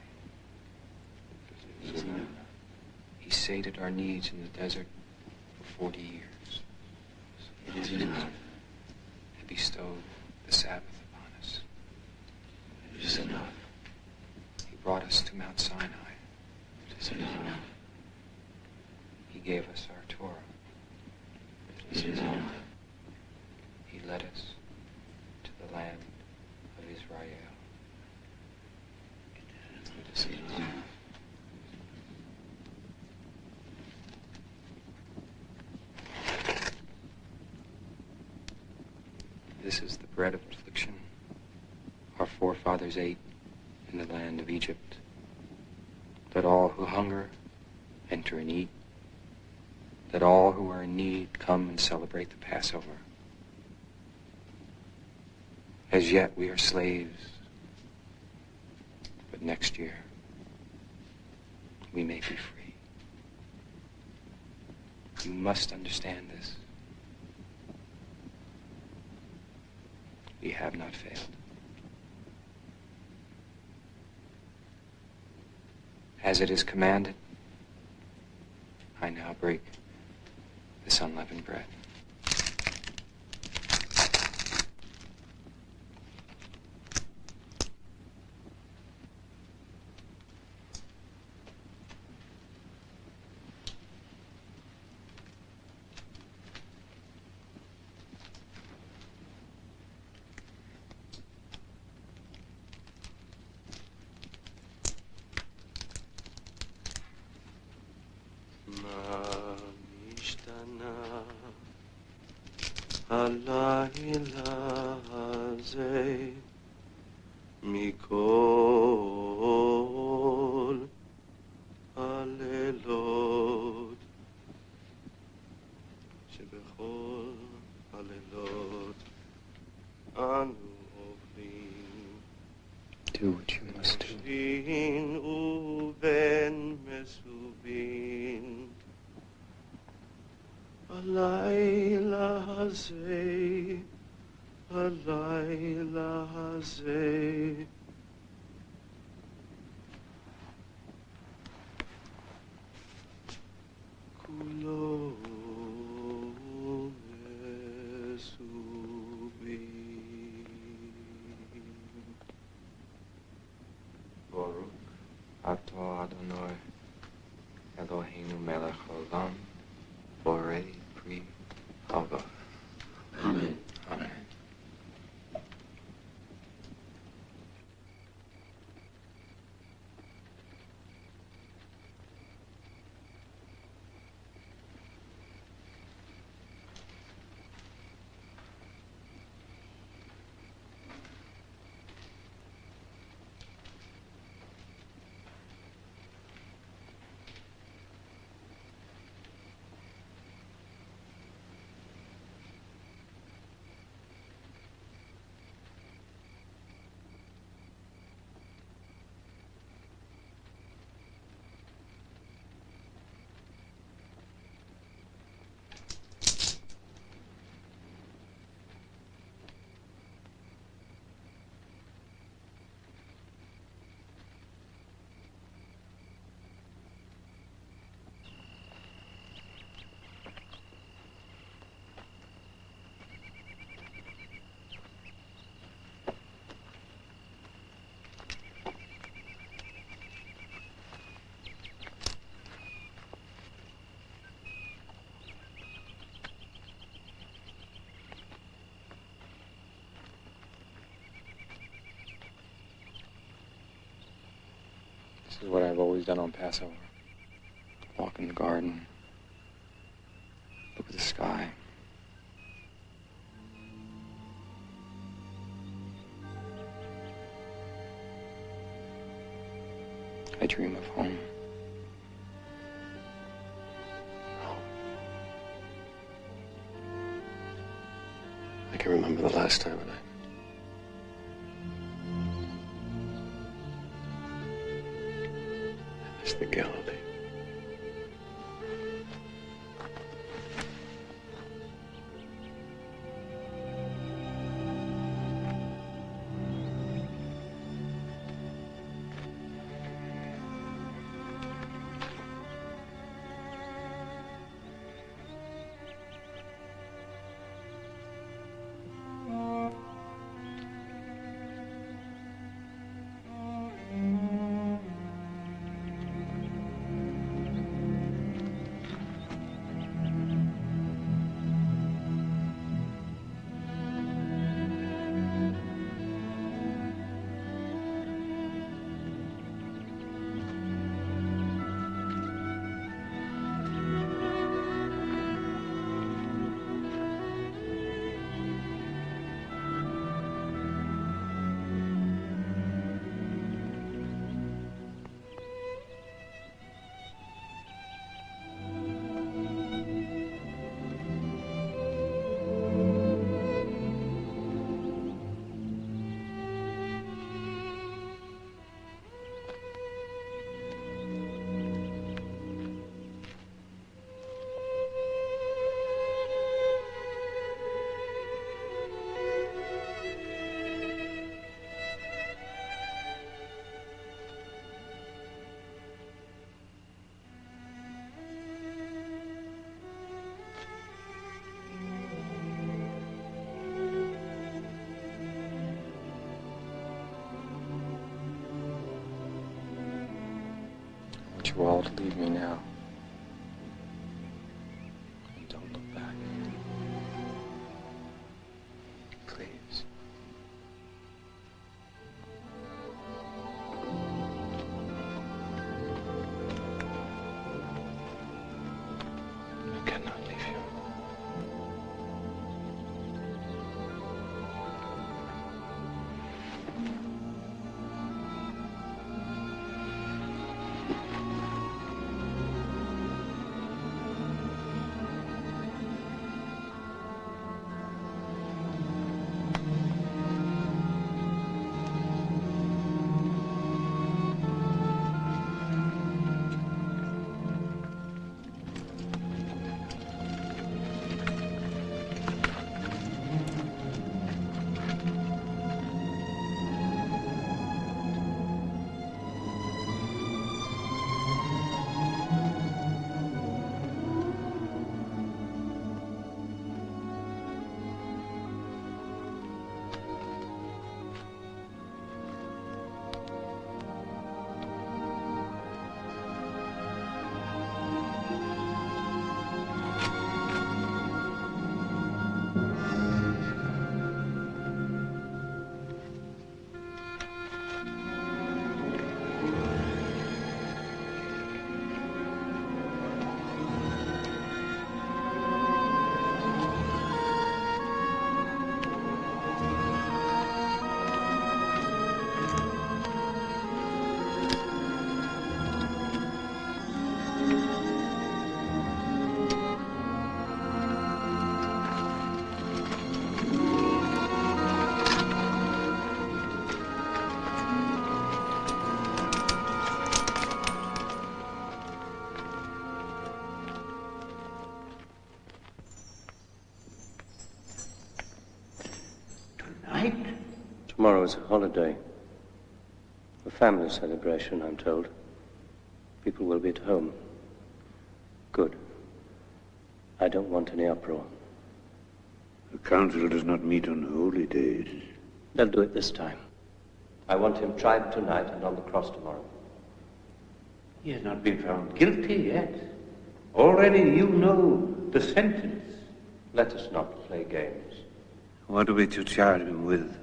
It is enough. He sated our needs in the desert for 40 years. It is enough. He bestowed the Sabbath upon us. It is enough. He brought us to Mount Sinai. It is enough. He gave us our Torah. It is enough. He led us to the land of Israel. It is enough. This is the bread of affliction our forefathers ate in the land of Egypt. Let all who hunger enter and eat. Let all who are in need come and celebrate the Passover. As yet we are slaves, but next year we may be free. You must understand this. We have not failed. As it is commanded, I now break this unleavened bread. הלילה הזה מכל הלילות שבכל הלילות אנו עוברים Do what you must do. משבין ובין מסובין הלילה הזה, הלילה הזה. כולו מסובין. Baruch atah Adonai Eloheinu melech haolam borei pri hava. Amen. Amen. This is what I've always done on Passover. Walk in the garden. Look at the sky. I dream of home. I can remember the last time and I miss the Galilee. You all to leave me now. And don't look back. Please. I cannot leave you. Tomorrow is a holiday. A family celebration, I'm told. People will be at home. Good. I don't want any uproar. The council does not meet on holy days. They'll do it this time. I want him tried tonight and on the cross tomorrow. He has not been found guilty yet. Already you know the sentence. Let us not play games. What are we to charge him with?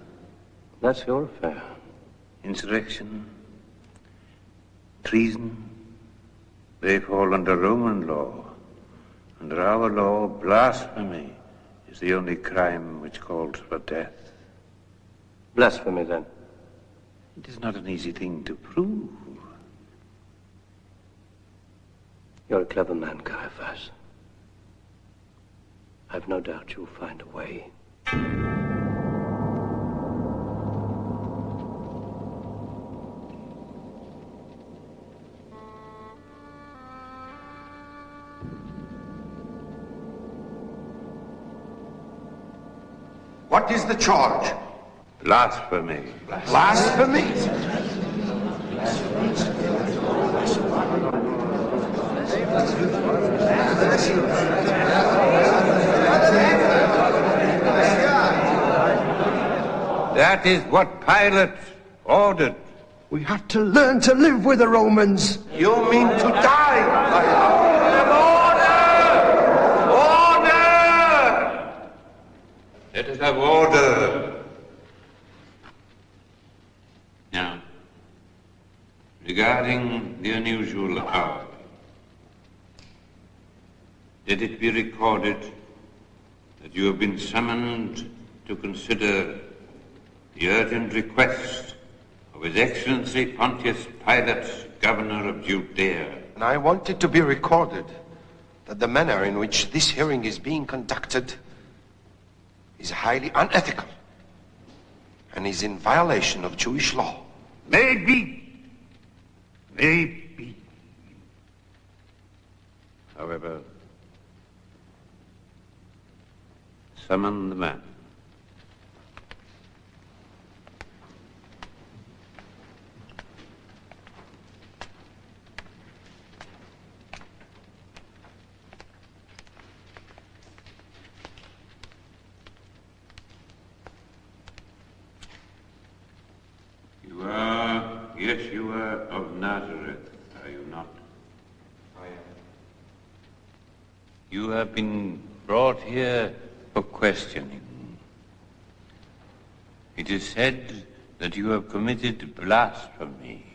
That's your affair. Insurrection, treason, they fall under Roman law. Under our law, blasphemy is the only crime which calls for death. Blasphemy, then? It is not an easy thing to prove. You're a clever man, Caiaphas. I've no doubt you'll find a way. What is the charge? Blasphemy. Blasphemy? That is what Pilate ordered. We have to learn to live with the Romans. You mean to die? Order! Let us have order. Now, regarding the unusual hour, let it be recorded that you have been summoned to consider the urgent request of His Excellency Pontius Pilate, Governor of Judea. And I want it to be recorded that the manner in which this hearing is being conducted is highly unethical and is in violation of Jewish law. Maybe. However, summon the man. You are Yeshua of Nazareth, are you not? I am. You have been brought here for questioning. It is said that you have committed blasphemy.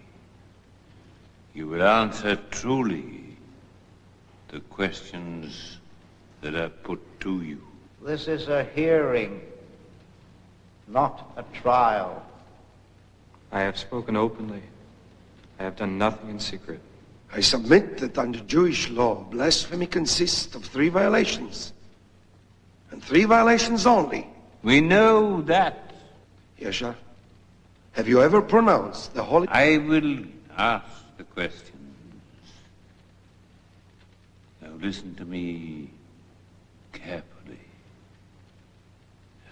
You will answer truly the questions that are put to you. This is a hearing, not a trial. I have spoken openly. I have done nothing in secret. I submit that under Jewish law, blasphemy consists of 3 violations. And 3 violations only. We know that. Yeshua, have you ever pronounced the holy... I will ask the questions. Now listen to me carefully.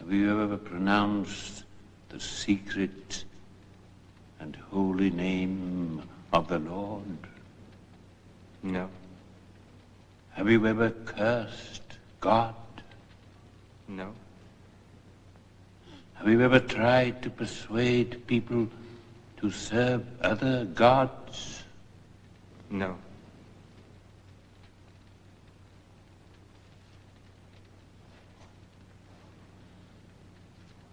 Have you ever pronounced the secret and holy name of the Lord? No. Have you ever cursed God? No. Have you ever tried to persuade people to serve other gods? No.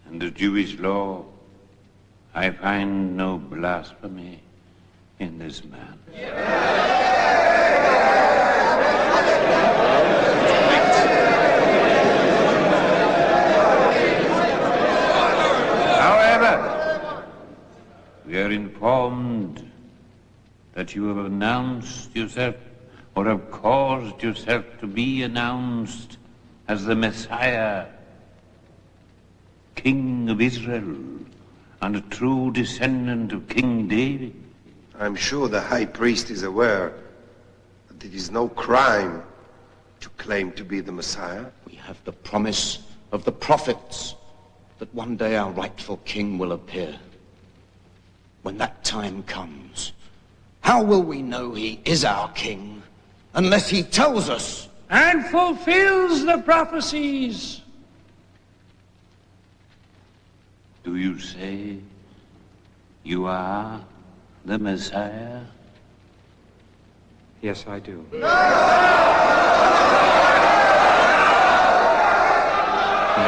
Under Jewish law, I find no blasphemy in this man. However, we are informed that you have announced yourself, or have caused yourself to be announced as the Messiah, King of Israel, and a true descendant of King David. I'm sure the high priest is aware that it is no crime to claim to be the Messiah. We have the promise of the prophets that one day our rightful king will appear. When that time comes, how will we know he is our king unless he tells us and fulfills the prophecies? Do you say you are the Messiah? Yes, I do. And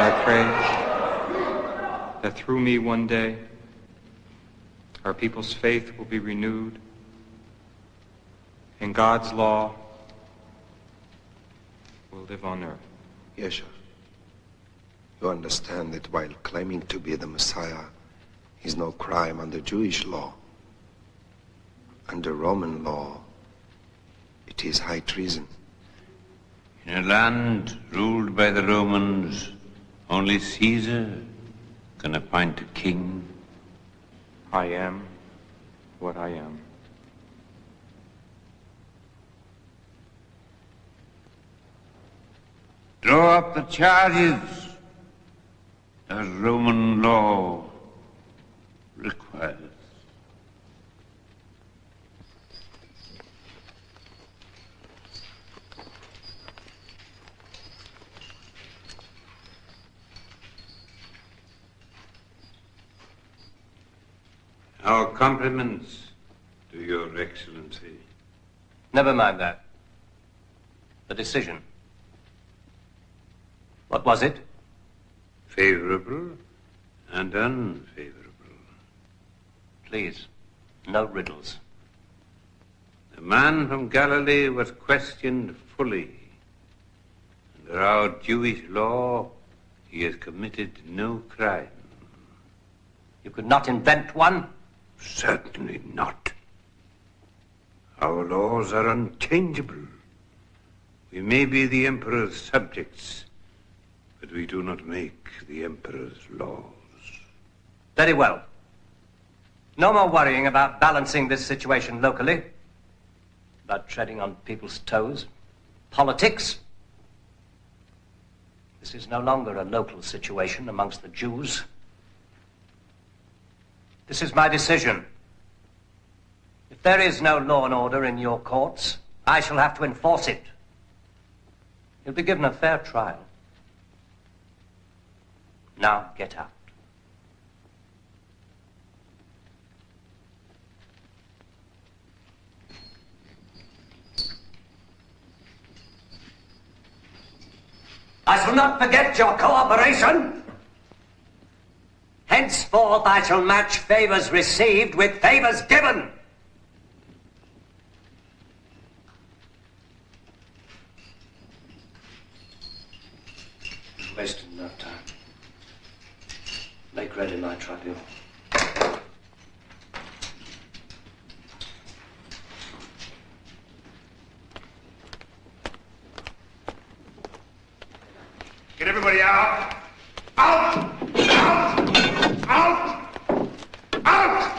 I pray that through me one day, our people's faith will be renewed In God's law, will live on earth. Yeshua, you understand that while claiming to be the Messiah is no crime under Jewish law. Under Roman law, it is high treason. In a land ruled by the Romans, only Caesar can appoint a king. I am what I am. Draw up the charges as Roman law requires. Our compliments to Your Excellency. Never mind that. The decision. What was it? Favorable and unfavorable. Please, no riddles. The man from Galilee was questioned fully. Under our Jewish law, he has committed no crime. You could not invent one? Certainly not. Our laws are unchangeable. We may be the Emperor's subjects, but we do not make the Emperor's laws. Very well. No more worrying about balancing this situation locally, about treading on people's toes. Politics. This is no longer a local situation amongst the Jews. This is my decision. If there is no law and order in your courts, I shall have to enforce it. You'll be given a fair trial. Now get out. I shall not forget your cooperation. Henceforth I shall match favors received with favors given. You're wasting no time. Make ready my tribunal. Get everybody out! Out! Out! Out! Out!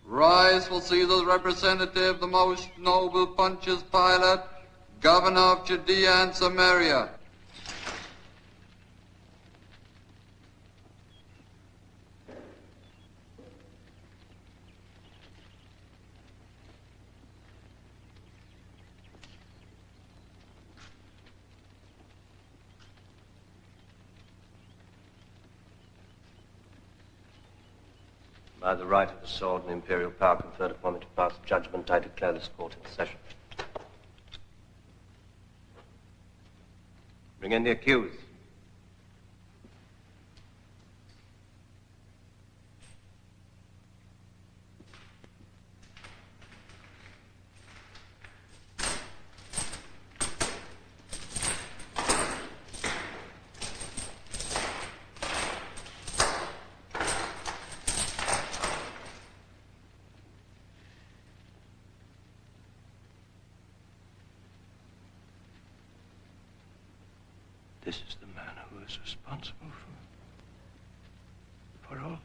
Rise for Caesar's representative, the most noble Pontius Pilate, governor of Judea and Samaria. By the right of the sword and imperial power conferred upon me to pass judgment, I declare this court in session. Bring in the accused. This is the man who is responsible for all.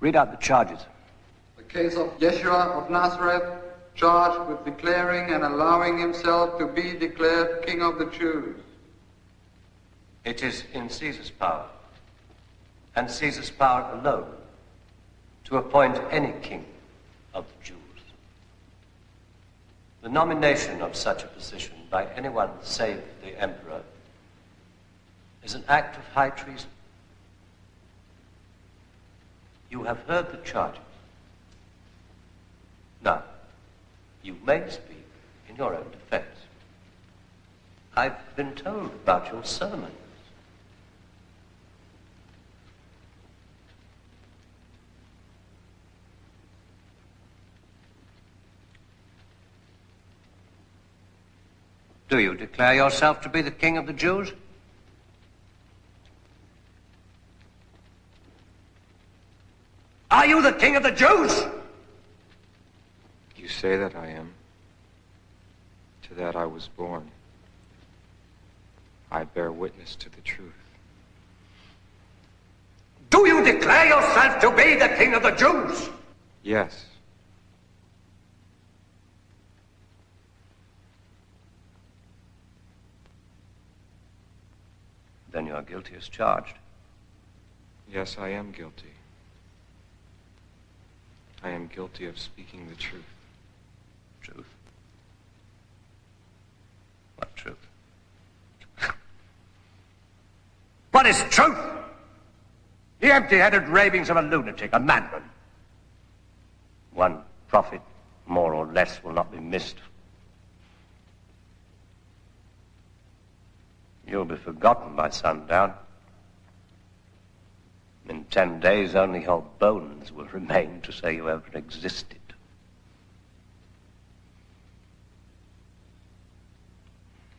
Read out the charges. The case of Yeshua of Nazareth, charged with declaring and allowing himself to be declared King of the Jews. It is in Caesar's power, and Caesar's power alone, to appoint any king of the Jews. The nomination of such a position by anyone save the emperor is an act of high treason. You have heard the charges. Now, you may speak in your own defense. I've been told about your sermons. Do you declare yourself to be the King of the Jews? Are you the King of the Jews? You say that I am. To that I was born. I bear witness to the truth. Do you declare yourself to be the King of the Jews? Yes. Then you are guilty as charged. Yes, I am guilty. I am guilty of speaking the truth. Truth? What truth? What is truth? The empty-headed ravings of a lunatic, a madman. One prophet, more or less, will not be missed. You'll be forgotten by sundown. In 10 days, only your bones will remain to say you ever existed.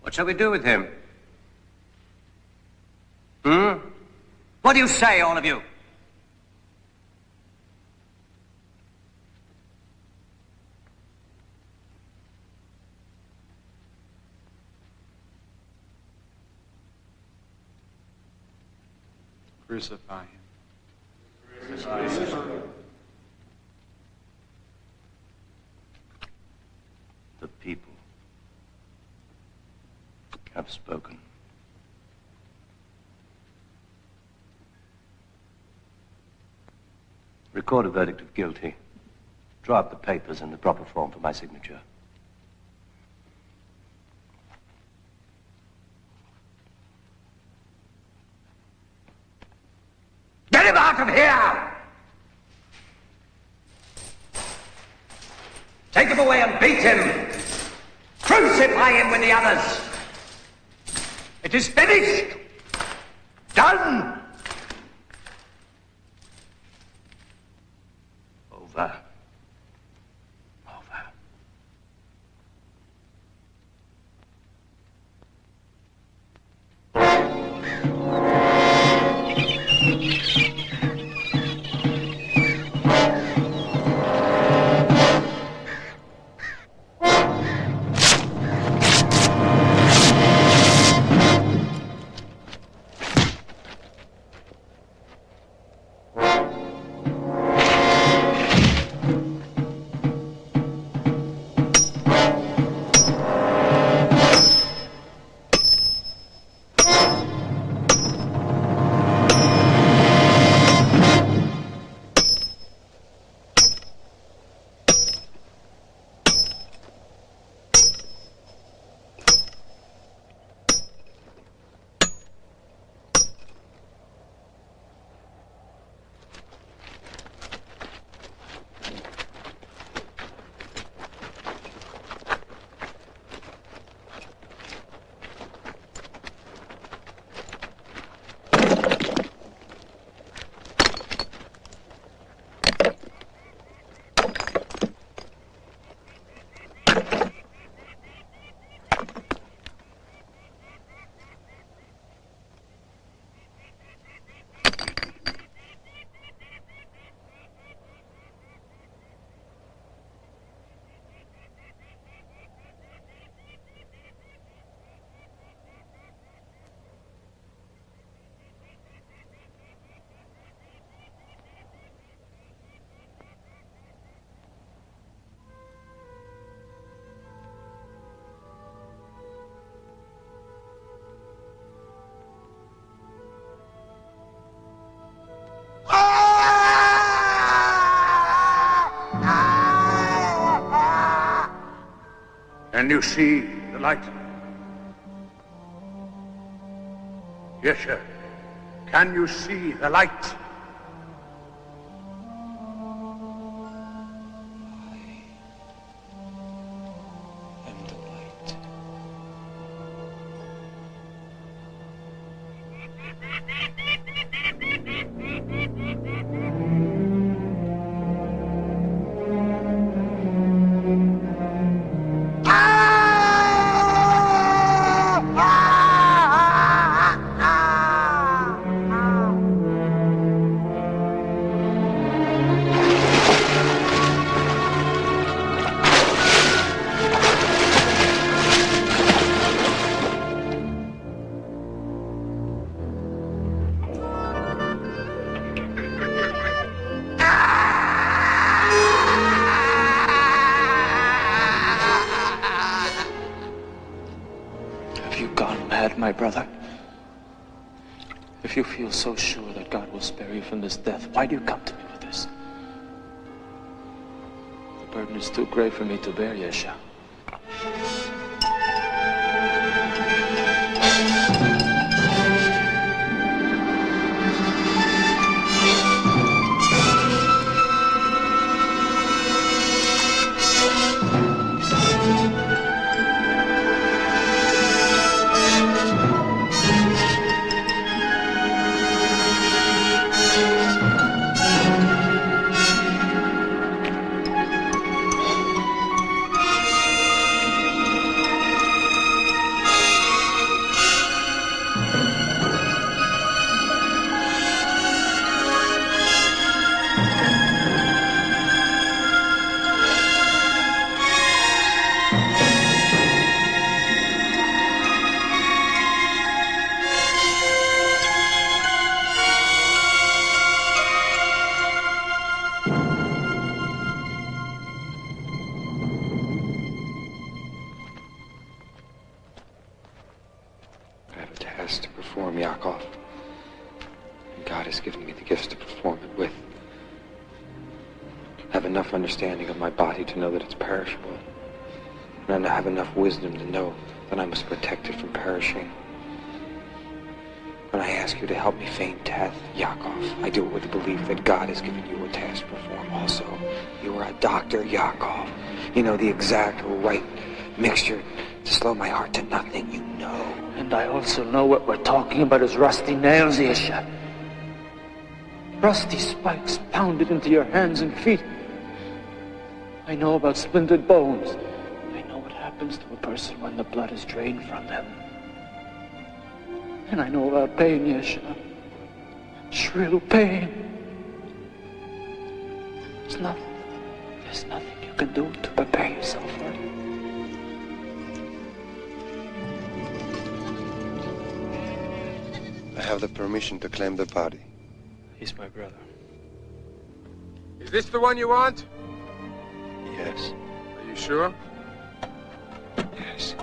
What shall we do with him? What do you say, all of you? Crucify him. The people have spoken. Record a verdict of guilty. Draw up the papers in the proper form for my signature. Get him out of here! Take him away and beat him! Crucify him with the others! It is finished! Done! Over. Can you see the light? Yes, sir. Can you see the light? my brother. If you feel so sure that God will spare you from this death, why do you come to me with this? The burden is too great for me to bear, Yeshua. Yaakov. And God has given me the gifts to perform it with. I have enough understanding of my body to know that it's perishable. And I have enough wisdom to know that I must protect it from perishing. When I ask you to help me feign death, Yaakov, I do it with the belief that God has given you a task to perform also. You are a doctor, Yaakov. You know the exact right mixture to slow my heart to nothing, you know. And I also know what we're talking about is rusty nails, Yeshua. Rusty spikes pounded into your hands and feet. I know about splintered bones. I know what happens to a person when the blood is drained from them. And I know about pain, Yeshua. Shrill pain. There's nothing you can do to prepare yourself for it. I have the permission to claim the body. He's my brother. Is this the one you want? Yes. Are you sure? Yes.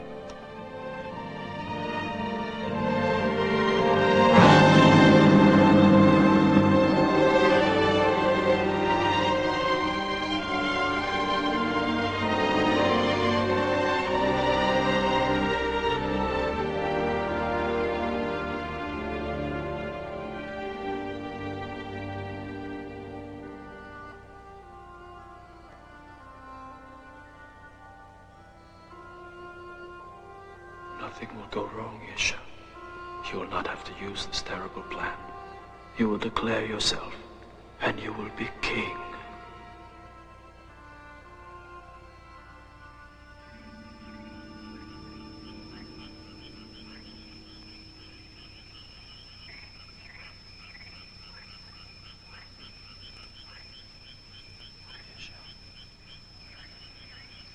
Nothing will go wrong, Yeshua. You will not have to use this terrible plan. You will declare yourself, and you will be king.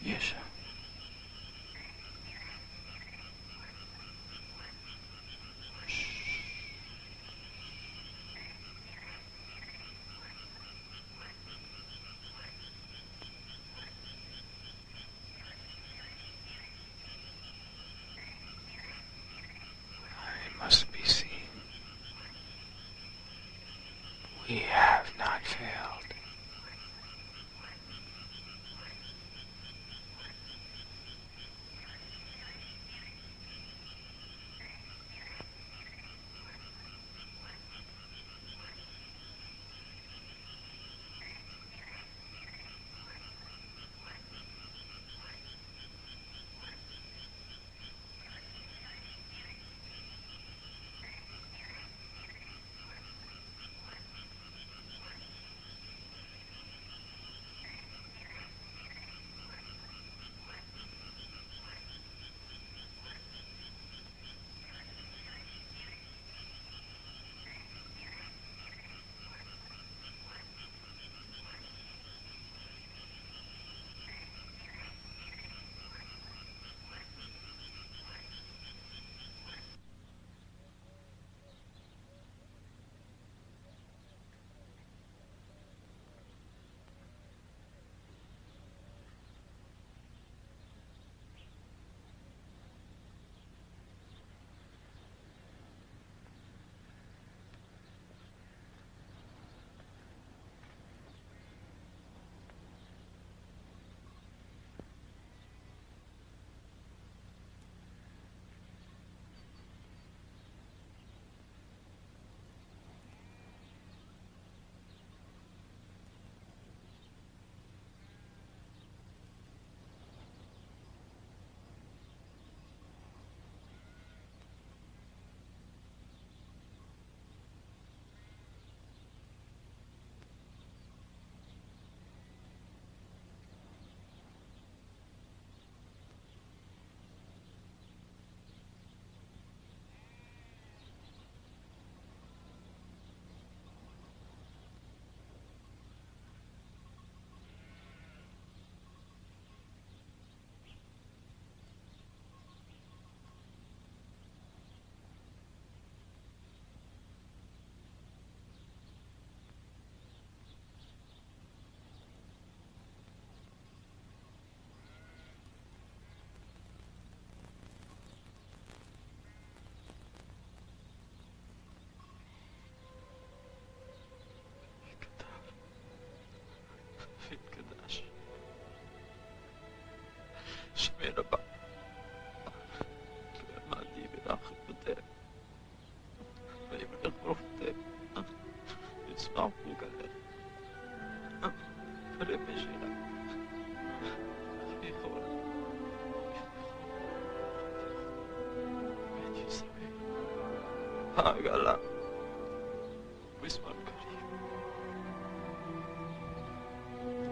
Yeshua. Must be seen. We have not failed.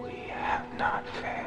We have not failed.